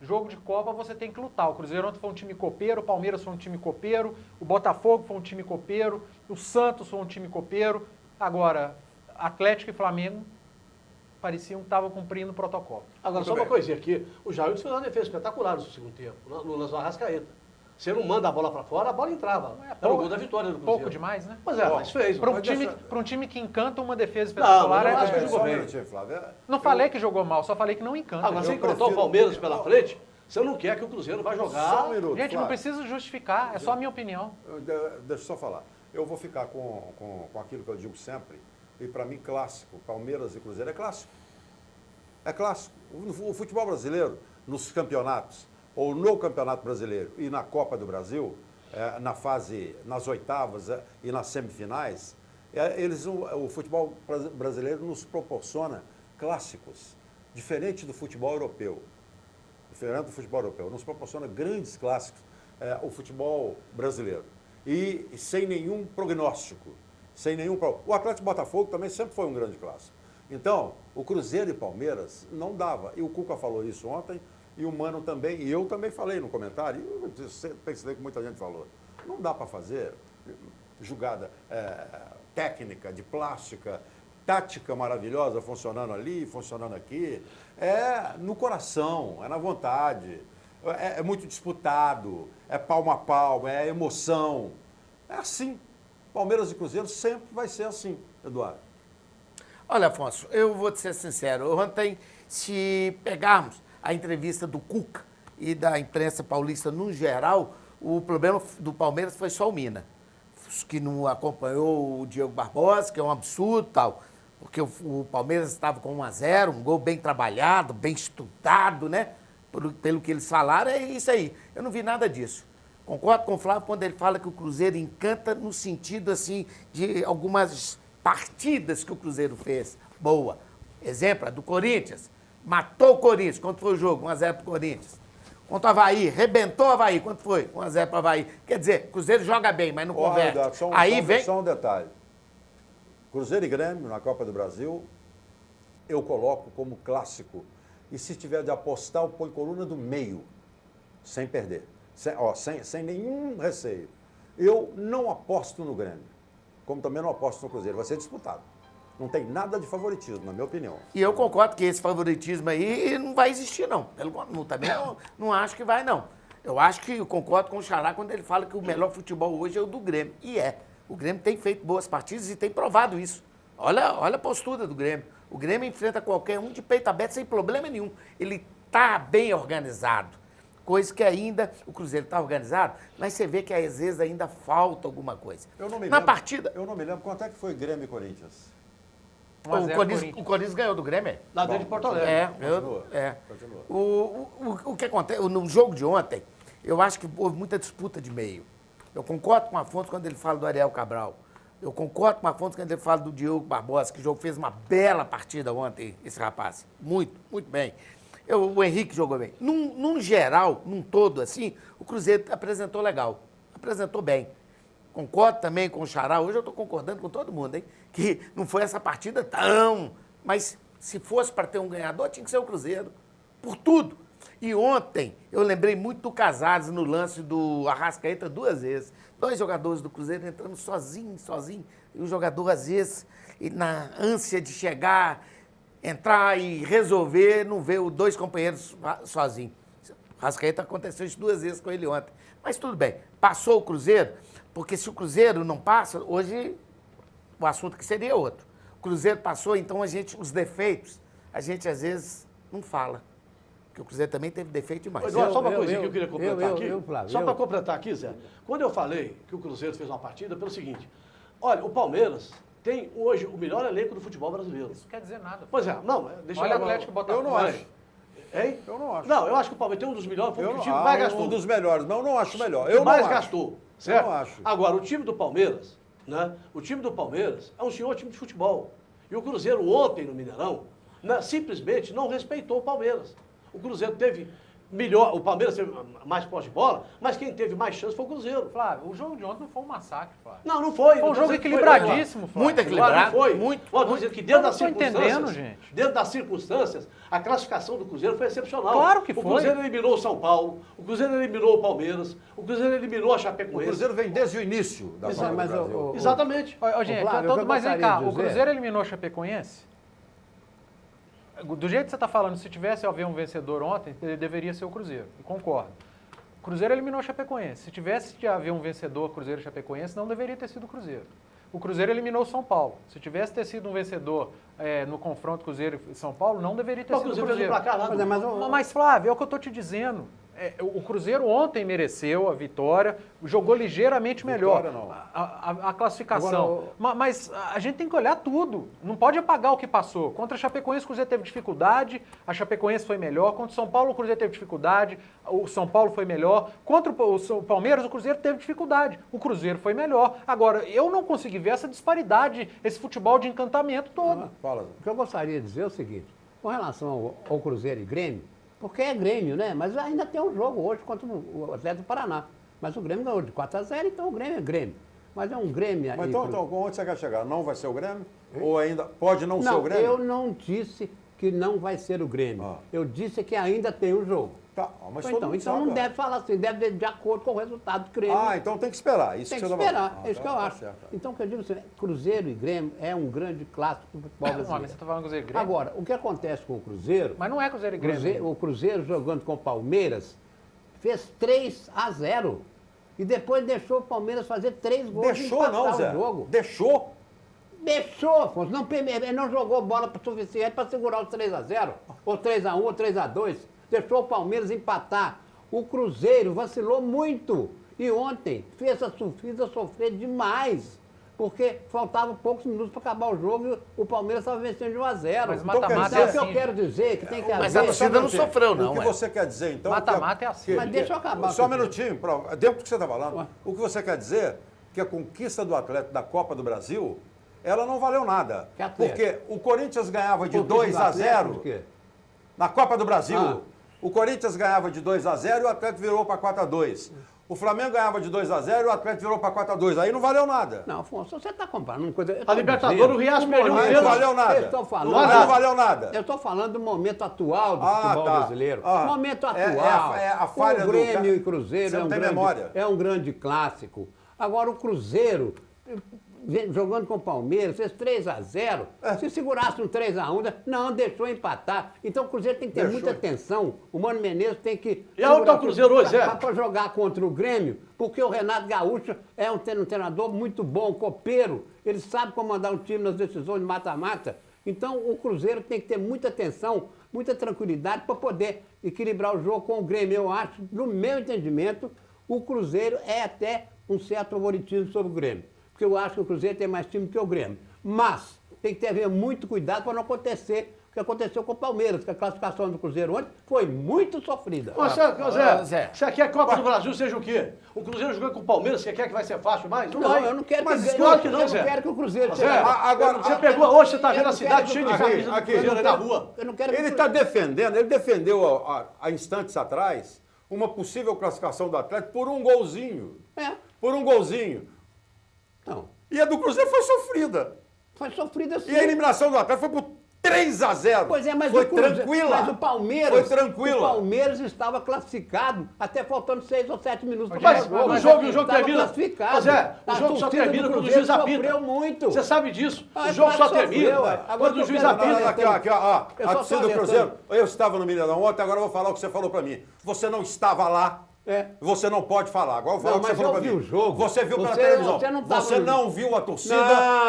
Jogo de Copa você tem que lutar. O Cruzeiro ontem foi um time copeiro, o Palmeiras foi um time copeiro, o Botafogo foi um time copeiro, o Santos foi um time copeiro. Agora, Atlético e Flamengo pareciam que estavam cumprindo o protocolo. Agora, só uma coisinha aqui. O Jair fez uma defesa espetacular no segundo tempo, no lance do Arrascaeta. Você não manda a bola para fora, a bola entrava. Era o gol da vitória do Cruzeiro. Pouco demais, né? Mas mas fez. Para um time que encanta uma defesa espetacular... Não, acho que jogou bem. Não falei que jogou mal, só falei que não encanta. Agora, você encantou o Palmeiras pela frente, você não quer que o Cruzeiro vá jogar... Só um minuto, gente, Flávio. não precisa justificar, é só a minha opinião. Deixa eu só falar. Eu vou ficar com aquilo que eu digo sempre, e para mim clássico, Palmeiras e Cruzeiro é clássico. É clássico. O futebol brasileiro, nos campeonatos, ou no Campeonato Brasileiro e na Copa do Brasil, nas oitavas e nas semifinais, o futebol brasileiro nos proporciona clássicos, diferente do futebol europeu. Diferente do futebol europeu, nos proporciona grandes clássicos o futebol brasileiro. E sem nenhum prognóstico. O Atlético Botafogo também sempre foi um grande clássico. Então, o Cruzeiro e Palmeiras não dava. E o Cuca falou isso ontem, e o Mano também, e eu também falei no comentário, e eu pensei que muita gente falou. Não dá para fazer jogada técnica, de plástica, tática maravilhosa, funcionando ali, funcionando aqui. É no coração, é na vontade, é muito disputado, é palmo a palmo, é emoção. É assim. Palmeiras e Cruzeiro sempre vai ser assim, Eduardo. Olha, Afonso, eu vou te ser sincero. Ontem, se pegarmos a entrevista do Cuca e da imprensa paulista no geral, o problema do Palmeiras foi só o Mina, que não acompanhou o Diogo Barbosa, que é um absurdo e tal, porque o Palmeiras estava com 1-0, um gol bem trabalhado, bem estudado, né? Pelo que eles falaram, é isso aí. Eu não vi nada disso. Concordo com o Flávio quando ele fala que o Cruzeiro encanta no sentido, assim, de algumas partidas que o Cruzeiro fez. Boa. Exemplo, a do Corinthians. Matou o Corinthians. Quanto foi o jogo? 1-0 pro Corinthians. Contra o Avaí. Rebentou o Avaí. Quanto foi? 1-0 pro Avaí. Quer dizer, o Cruzeiro joga bem, mas não converte. Só um detalhe. Cruzeiro e Grêmio, na Copa do Brasil, eu coloco como clássico. E se tiver de apostar, eu ponho coluna do meio, sem perder. Sem nenhum receio. Eu não aposto no Grêmio, como também não aposto no Cruzeiro. Vai ser disputado. Não tem nada de favoritismo, na minha opinião. E eu concordo que esse favoritismo aí não vai existir, não. Também não acho que vai, não. Eu acho que eu concordo com o Xará quando ele fala que o melhor futebol hoje é o do Grêmio. E é. O Grêmio tem feito boas partidas e tem provado isso. Olha a postura do Grêmio. O Grêmio enfrenta qualquer um de peito aberto sem problema nenhum. Ele está bem organizado. Coisa que ainda o Cruzeiro está organizado, mas você vê que às vezes ainda falta alguma coisa. Eu não me Na lembro, partida... Eu não me lembro quanto é que foi Grêmio e Corinthians. O Corinthians ganhou do Grêmio? Lá dentro de Porto Alegre. Continua. O que acontece, no jogo de ontem, eu acho que houve muita disputa de meio. Eu concordo com o Afonso quando ele fala do Ariel Cabral. Eu concordo com o Afonso quando ele fala do Diogo Barbosa, que o jogo fez uma bela partida ontem, esse rapaz. Muito, muito bem. O Henrique jogou bem. Num geral, num todo assim, o Cruzeiro apresentou legal. Apresentou bem. Concordo também com o Xará. Hoje eu estou concordando com todo mundo, hein? Que não foi essa partida tão... Mas se fosse para ter um ganhador, tinha que ser o Cruzeiro. Por tudo. E ontem, eu lembrei muito do Casares no lance do Arrascaeta 2 vezes. 2 jogadores do Cruzeiro entrando sozinho. E o jogador, às vezes, na ânsia de chegar, entrar e resolver, não vê os 2 companheiros sozinhos. Arrascaeta aconteceu isso 2 vezes com ele ontem. Mas tudo bem. Passou o Cruzeiro, porque se o Cruzeiro não passa, hoje o assunto que seria outro. O Cruzeiro passou, então os defeitos, a gente às vezes não fala. Porque o Cruzeiro também teve defeito demais. Só uma coisinha que eu queria completar aqui. Só para completar aqui, Zé. Quando eu falei que o Cruzeiro fez uma partida, pelo seguinte. Olha, o Palmeiras tem hoje o melhor elenco do futebol brasileiro. Isso não quer dizer nada. Pois é, não, deixa eu... Olha o Atlético e Botafogo. Eu não acho. Hein? Eu não acho. Não, eu acho que o Palmeiras tem um dos melhores, foi o time que mais gastou. Um dos melhores, mas eu não acho melhor. Eu mais gastou, certo? Eu não acho. Agora, o time do Palmeiras, né? O time do Palmeiras é um senhor time de futebol. E o Cruzeiro ontem no Mineirão, né, simplesmente não respeitou o Palmeiras. O Cruzeiro teve melhor, o Palmeiras teve mais posse de bola, mas quem teve mais chance foi o Cruzeiro. Flávio, o jogo de ontem não foi um massacre, Flávio. Não foi. Foi um jogo equilibradíssimo, Flávio. Muito equilibrado. Foi. Muito. Estou dizendo que dentro das circunstâncias, entendendo, gente. dentro das circunstâncias, a classificação do Cruzeiro foi excepcional. Claro que foi. O Cruzeiro eliminou o São Paulo, o Cruzeiro eliminou o Palmeiras, o Cruzeiro eliminou a Chapecoense. O Cruzeiro vem desde o início da Copa do Brasil. Exatamente. Gente, mas vem cá, o Cruzeiro eliminou a Chapecoense? Do jeito que você está falando, se tivesse haver um vencedor ontem, deveria ser o Cruzeiro. Eu concordo. O Cruzeiro eliminou a Chapecoense. Se tivesse de haver um vencedor Cruzeiro e Chapecoense, não deveria ter sido o Cruzeiro. O Cruzeiro eliminou o São Paulo. Se tivesse ter sido um vencedor no confronto Cruzeiro e São Paulo, não deveria ter sido o Cruzeiro. Mas, Flávio, é o que eu estou te dizendo. O Cruzeiro ontem mereceu a vitória, jogou ligeiramente melhor a classificação. Agora, mas a gente tem que olhar tudo. Não pode apagar o que passou. Contra a Chapecoense, o Cruzeiro teve dificuldade, a Chapecoense foi melhor. Contra o São Paulo, o Cruzeiro teve dificuldade, o São Paulo foi melhor. Contra o Palmeiras, o Cruzeiro teve dificuldade, o Cruzeiro foi melhor. Agora, eu não consegui ver essa disparidade, esse futebol de encantamento todo. O que eu gostaria de dizer é o seguinte, com relação ao Cruzeiro e Grêmio, porque é Grêmio, né? Mas ainda tem um jogo hoje contra o Atlético do Paraná. Mas o Grêmio ganhou de 4-0, então o Grêmio é Grêmio. Mas é um Grêmio aí. Mas então, onde você quer chegar? Não vai ser o Grêmio? Ou ainda pode não ser o Grêmio? Eu não disse que não vai ser o Grêmio. Eu disse que ainda tem um jogo. Tá, mas então não deve falar assim, deve de acordo com o resultado do Grêmio. Então tem que esperar. Isso tem que esperar, é isso que eu acho. Certo. Então, o que eu digo assim, Cruzeiro e Grêmio é um grande clássico do futebol brasileiro. Mas você está falando Cruzeiro e Grêmio? Agora, o que acontece com o Cruzeiro... Mas não é Cruzeiro e Grêmio. O Cruzeiro jogando com o Palmeiras fez 3-0 e depois deixou o Palmeiras fazer 3 gols e empatar o jogo. Deixou? Deixou, Afonso. Ele não jogou bola suficiente para segurar os 3-0, ou 3-1, ou 3-2. Deixou o Palmeiras empatar. O Cruzeiro vacilou muito. E ontem fez a Sofisa sofrer demais. Porque faltavam poucos minutos para acabar o jogo e o Palmeiras estava vencendo de 1-0. Mas mata-mata é assim. O que eu quero dizer que tem que haver... Mas a torcida não sofreu, não. O que você quer dizer, então... Mata-mata é assim. Mas deixa eu acabar. Só um minutinho, dentro do que você está falando. O que você quer dizer que a conquista do Atlético da Copa do Brasil, ela não valeu nada. Porque o Corinthians ganhava de 2-0 na Copa do Brasil. O Corinthians ganhava de 2-0 e o Atlético virou para 4-2. O Flamengo ganhava de 2-0 e o Atlético virou para 4-2. Aí não valeu nada. Não, Afonso, você está comparando uma coisa... A Libertadores, o Riasco perdeu Aí não valeu nada. Eu estou falando... Não valeu nada. Eu estou falando do momento atual do futebol brasileiro. Momento atual. A falha o Grêmio e Cruzeiro Você não tem memória. É um grande clássico. Agora, o Cruzeiro, jogando com o Palmeiras, fez 3-0. Se segurasse um 3-1, não, deixou empatar. Então, o Cruzeiro tem que ter muita atenção. O Mano Menezes tem que... E aonde está o Cruzeiro hoje, Zé? Para jogar contra o Grêmio, porque o Renato Gaúcho é um treinador muito bom, copeiro. Ele sabe comandar um time nas decisões de mata-mata. Então, o Cruzeiro tem que ter muita atenção, muita tranquilidade para poder equilibrar o jogo com o Grêmio. Eu acho, no meu entendimento, o Cruzeiro é até um certo favoritismo sobre o Grêmio. Porque eu acho que o Cruzeiro tem mais time que o Grêmio. Mas tem que ter muito cuidado para não acontecer o que aconteceu com o Palmeiras, que a classificação do Cruzeiro ontem foi muito sofrida. Zé, você quer que a Copa do Brasil seja o quê? O Cruzeiro jogando com o Palmeiras, você quer que vai ser fácil mais? Não, vai. Eu não quero que claro que não, eu Zé. não quero que o Cruzeiro Zé, agora, você pegou, hoje você está vendo a cidade cheia de camisa do Cruzeiro aí na rua. Ele está defendendo, ele defendeu há instantes atrás uma possível classificação do Atlético por um golzinho. Por um golzinho. Não. E a do Cruzeiro foi sofrida. Foi sofrida sim. E a eliminação do Atlético foi por 3-0. Pois é, mas foi o Cruzeiro, tranquila. Mas o Palmeiras, foi tranquila. O Palmeiras estava classificado até faltando 6 ou 7 minutos para Mas o jogo termina. Mas o jogo só termina quando o juiz apita. Sofreu muito. Você sabe disso. O jogo só termina quando o juiz apita. Aqui, ó. A torcida do Cruzeiro. Eu estava no Mineirão ontem, agora eu vou falar o que você falou para mim. Você não estava lá. Você não pode falar. Agora eu vou falar o que você falou para mim. O jogo. Você viu pela televisão. Você não viu a torcida.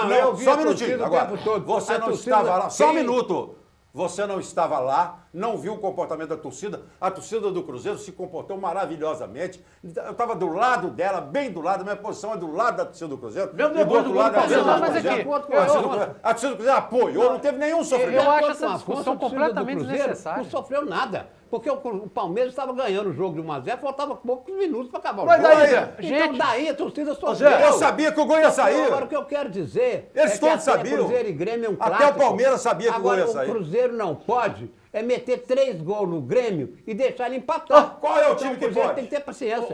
Não, eu vi só a um minutinho. torcida Agora, o tempo todo. você não estava lá. Só um minuto. Você não estava lá, não viu o comportamento da torcida. A torcida do Cruzeiro se comportou maravilhosamente. Eu estava do lado dela, bem do lado. A minha posição é do lado da torcida do Cruzeiro. Meu Deus, do outro lado da torcida do Cruzeiro. A torcida do Cruzeiro apoiou, não teve nenhum sofrimento. Eu acho essa discussão completamente desnecessária. Não sofreu nada. Porque o Palmeiras estava ganhando o jogo de 1-0, faltava poucos minutos para acabar o jogo. Mas daí, então daí a torcida sofreu. Eu sabia que o gol ia sair. Agora o que eu quero dizer Eles todos sabiam. Cruzeiro e Grêmio é um clássico. Até o Palmeiras sabia que o gol ia sair. Agora o Cruzeiro não pode meter 3 gols no Grêmio e deixar ele empatar. Qual é o time que pode? Tem que ter paciência.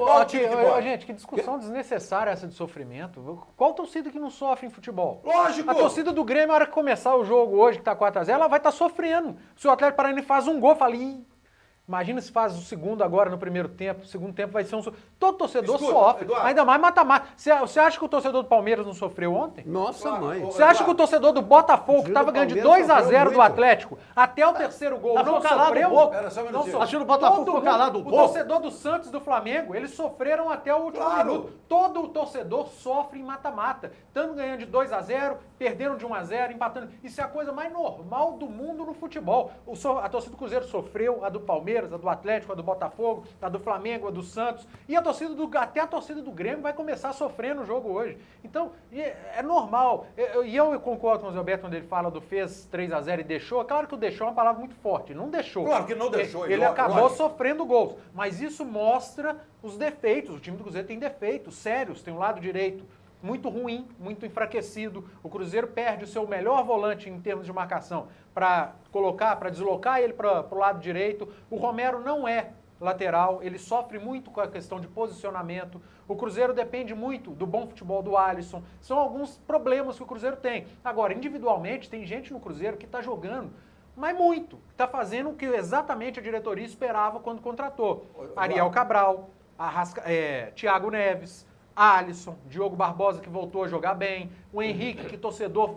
Gente, que discussão desnecessária essa de sofrimento. Qual torcida que não sofre em futebol? Lógico. A torcida do Grêmio, na hora que começar o jogo hoje, que tá 4-0, ela vai estar sofrendo. Se o Atlético Paranaense faz um gol, fala, imagina se faz o segundo agora no primeiro tempo. O segundo tempo vai ser um... Todo torcedor sofre. Eduardo. Ainda mais mata-mata. Você acha que o torcedor do Palmeiras não sofreu ontem? Nossa, mãe. Você acha que o torcedor do Botafogo, que estava ganhando de 2-0 do Atlético, até o terceiro gol, não sofreu? Acho que o Botafogo ficou calado um pouco. O torcedor do Santos e do Flamengo, eles sofreram até o último minuto. Todo o torcedor sofre em mata-mata. Tanto ganhando de 2-0, perdendo de 1-0, empatando. Isso é a coisa mais normal do mundo no futebol. A torcida do Cruzeiro sofreu, a do Palmeiras, a do Atlético, a do Botafogo, a do Flamengo, a do Santos. E até a torcida do Grêmio vai começar a sofrer no jogo hoje. Então, é normal. E eu concordo com o Zé Alberto quando ele fala do fez 3-0 e deixou. Claro que o deixou é uma palavra muito forte. Não deixou. Claro que não deixou. Ele acabou sofrendo gols. Mas isso mostra os defeitos. O time do Cruzeiro tem defeitos sérios. Tem um lado direito muito ruim, muito enfraquecido. O Cruzeiro perde o seu melhor volante em termos de marcação para deslocar ele para o lado direito. O Romero não é lateral, ele sofre muito com a questão de posicionamento. O Cruzeiro depende muito do bom futebol do Alisson. São alguns problemas que o Cruzeiro tem. Agora, individualmente, tem gente no Cruzeiro que está jogando, mas muito. Está fazendo o que exatamente a diretoria esperava quando contratou. Ariel Cabral, Thiago Neves, Alisson, Diogo Barbosa, que voltou a jogar bem, o Henrique, que torcedor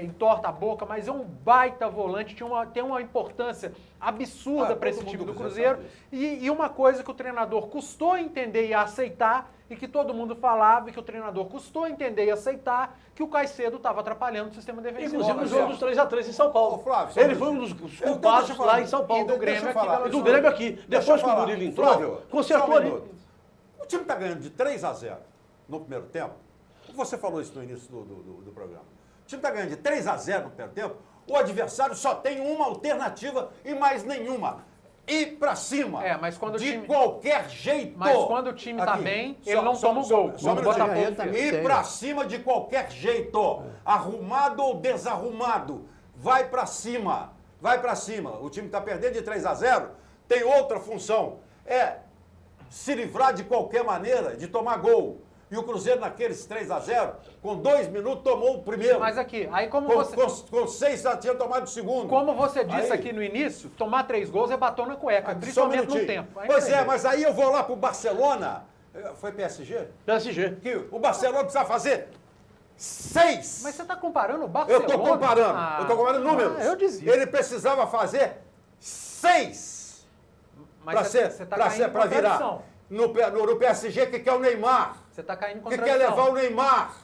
entorta a boca, mas é um baita volante, tem uma importância absurda para esse time do Cruzeiro. E uma coisa que o treinador custou entender e aceitar, e que todo mundo falava, e que o treinador custou entender e aceitar, que o Caicedo estava atrapalhando o sistema defensivo. Inclusive no jogo dos 3-3 em São Paulo. Flávio, ele foi um dos culpados lá em São Paulo. E do Grêmio aqui. Do Grêmio aqui. Depois que o Murilo entrou, consertou ali. O time está ganhando de 3-0 no primeiro tempo. Você falou isso no início do programa. O time está ganhando de 3-0 no primeiro tempo. O adversário só tem uma alternativa e mais nenhuma. Ir para cima. Mas quando qualquer jeito. Mas quando o time está bem, ele não toma o gol. Ir para cima de qualquer jeito. Arrumado ou desarrumado. Vai para cima. Vai para cima. O time está perdendo de 3-0. Tem outra função. se livrar de qualquer maneira, de tomar gol. E o Cruzeiro, naqueles 3-0, com 2 minutos, tomou o primeiro. Mas aqui, aí como Com 6 já tinha tomado o segundo. Como você disse aí, aqui no início, tomar 3 gols é batom na cueca, principalmente no tempo. Aí pois é, mas aí eu vou lá pro Barcelona. Foi PSG? PSG. Que o Barcelona precisa fazer 6. Mas você está comparando o Barcelona? Eu estou comparando. Eu estou comparando números. Eu desisto. Ele precisava fazer 6 para virar. No PSG, que é o Neymar. Você está caindo em que contradição. quer levar o Neymar.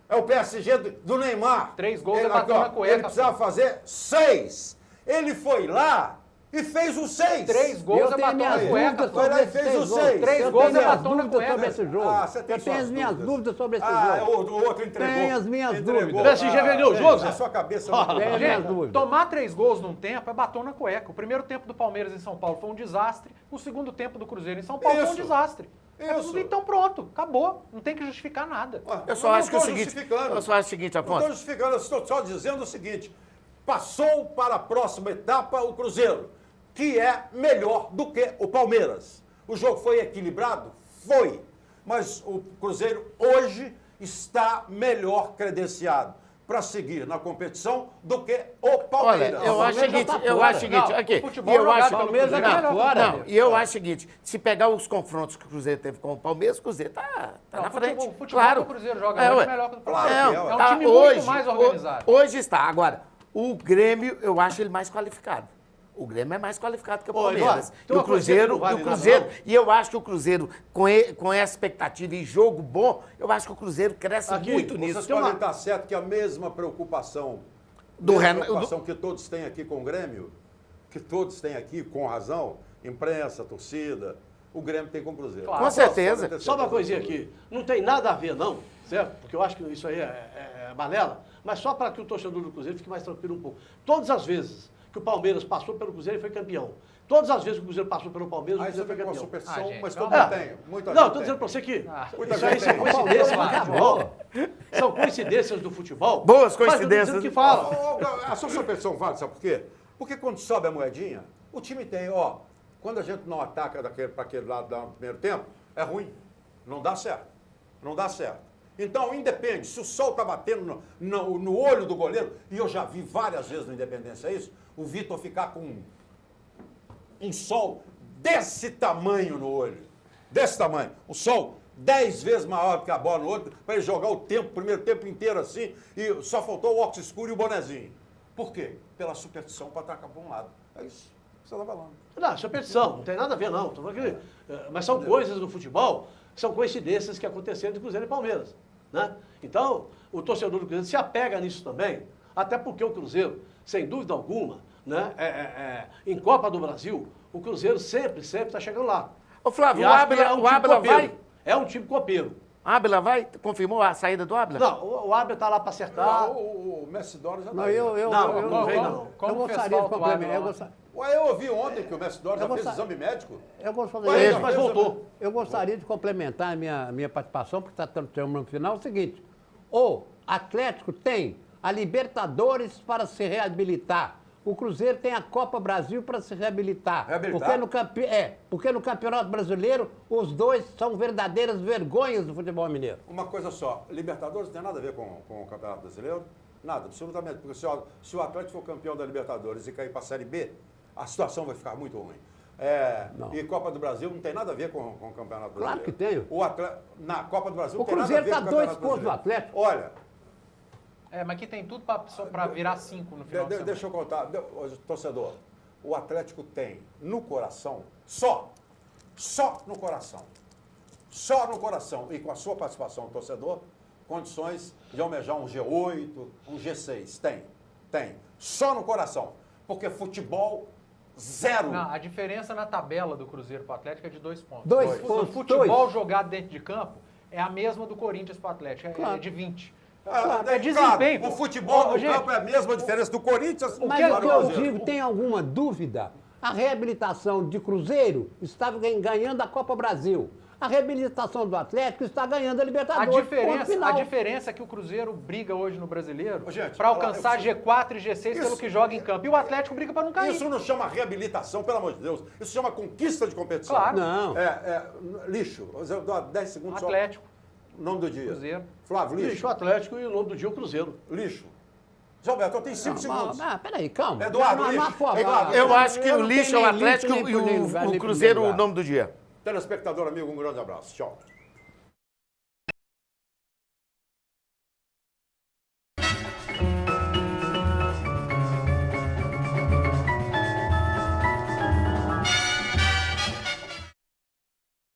É o PSG do Neymar. 3 gols é batom na cueca. Ele precisava fazer 6. Ele foi lá e fez os 6. 3 gols é batom na cueca. Foi lá e fez os 6. 3 gols é batom na cueca. Sobre esse jogo. Eu tenho as minhas dúvidas sobre esse jogo. O outro entregou. Tenho as minhas dúvidas. O PSG vendeu o jogo, Zé? A sua cabeça Tenho as minhas dúvidas. Tomar 3 gols num tempo é batom na cueca. O primeiro tempo do Palmeiras em São Paulo foi um desastre. O segundo tempo do Cruzeiro em São Paulo foi um desastre. Isso. Então pronto, acabou. Não tem que justificar nada. Eu só acho que é o seguinte, Afonso. Não estou justificando, eu estou só dizendo o seguinte. Passou para a próxima etapa o Cruzeiro, que é melhor do que o Palmeiras. O jogo foi equilibrado? Foi. Mas o Cruzeiro hoje está melhor credenciado para seguir na competição do que o Palmeiras. Olha, eu acho o seguinte, aqui, eu acho o seguinte, se pegar os confrontos que o Cruzeiro teve com o Palmeiras, o Cruzeiro tá na frente. O futebol claro. que o Cruzeiro joga muito melhor que o Palmeiras. Claro, é um time muito mais organizado. Hoje está. Agora, o Grêmio, eu acho ele mais qualificado. O Grêmio é mais qualificado que o Palmeiras. E o Cruzeiro, e eu acho que o Cruzeiro, com essa expectativa e jogo bom, eu acho que o Cruzeiro cresce muito nisso. Vocês podem estar certo que a mesma preocupação que todos têm aqui com o Grêmio, que todos têm aqui com razão, imprensa, torcida, o Grêmio tem com o Cruzeiro. Claro. Com certeza. Só uma coisinha aqui, não tem nada a ver não, certo? Porque eu acho que isso aí é balela, mas só para que o torcedor do Cruzeiro fique mais tranquilo um pouco. Todas as vezes que o Palmeiras passou pelo Cruzeiro e foi campeão. Todas as vezes que o Cruzeiro passou pelo Palmeiras, o Cruzeiro foi campeão. Superstição, mas todo mundo tem. Não, estou dizendo para você que isso aí são coincidências do futebol. São coincidências do futebol. Boas coincidências. Mas que fala. A sua superstição vale, sabe por quê? Porque quando sobe a moedinha, o time tem, quando a gente não ataca para aquele lado no primeiro tempo, é ruim. Não dá certo. Não dá certo. Então, independe, se o sol está batendo no olho do goleiro, e eu já vi várias vezes no Independência isso, o Vitor ficar com um sol desse tamanho no olho. Desse tamanho. O sol 10 vezes maior que a bola no olho, para ele jogar o primeiro tempo inteiro assim, e só faltou o óculos escuro e o bonezinho. Por quê? Pela superstição para atacar para um lado. É isso que você está falando. Não, superstição, não tem nada a ver não. Mas são coisas do futebol, são coincidências que aconteceram de Cruzeiro e Palmeiras. Né? Então, o torcedor do Cruzeiro se apega nisso também, até porque o Cruzeiro, sem dúvida alguma, né, em Copa do Brasil, o Cruzeiro sempre está chegando lá. Ô Flávio, o Ábila vai? É um time copeiro. Ábila vai? Confirmou a saída do Ábila? Não, o Ábila está lá para acertar. O Messi Doro já não, tá não vem não. Eu gostaria de complementar. Eu ouvi ontem que o Messi Doro já fez exame médico. Mas voltou. Eu gostaria de complementar a minha participação, porque está terminando no final, o seguinte. O Atlético tem a Libertadores para se reabilitar. O Cruzeiro tem a Copa Brasil para se reabilitar. Porque no Campeonato Brasileiro, os dois são verdadeiras vergonhas do futebol mineiro. Uma coisa só, Libertadores não tem nada a ver com o Campeonato Brasileiro? Nada, absolutamente. Porque se o Atlético for campeão da Libertadores e cair para a Série B, a situação vai ficar muito ruim. E Copa do Brasil não tem nada a ver com o Campeonato Brasileiro. Claro que tem. Na Copa do Brasil não tem nada a ver com o Campeonato Brasileiro. O Cruzeiro está 2 pontos do Atlético. Olha... mas aqui tem tudo para virar 5 no final. Deixa eu contar, torcedor. O Atlético tem no coração, só no coração, e com a sua participação, torcedor, condições de almejar um G8, um G6. Tem. Só no coração. Porque futebol, 0. Não, a diferença na tabela do Cruzeiro para o Atlético é de 2 pontos. 2 pontos. O futebol jogado dentro de campo é a mesma do Corinthians para o Atlético, é de 20. É desempenho. Claro, o futebol no campo é a mesma diferença do Corinthians. Mas o que eu digo, tem alguma dúvida? A reabilitação de Cruzeiro estava ganhando a Copa Brasil. A reabilitação do Atlético está ganhando a A Libertadores. ponto final. diferença é que o Cruzeiro briga hoje no Brasileiro Ô, gente, para alcançar G4 e G6 Isso- pelo que joga em campo. E o Atlético briga para não cair. Isso não chama reabilitação, pelo amor de Deus. Isso chama conquista de competição. Claro. Não. Lixo. Eu dou 10 segundos Atlético, só. Nome do dia. Cruzeiro. Flávio, lixo. Lixo, o Atlético e o nome do dia o Cruzeiro. Lixo. Zé Alberto, eu tenho 5 segundos. Peraí, calma. Eduardo, Não há lixo. forma. Eduardo, Eu acho que Eu o não lixo é tenho o nem lixo, Atlético nem e primeiro lugar, o nem Cruzeiro primeiro o lugar. nome do dia. Telespectador amigo, um grande abraço. Tchau.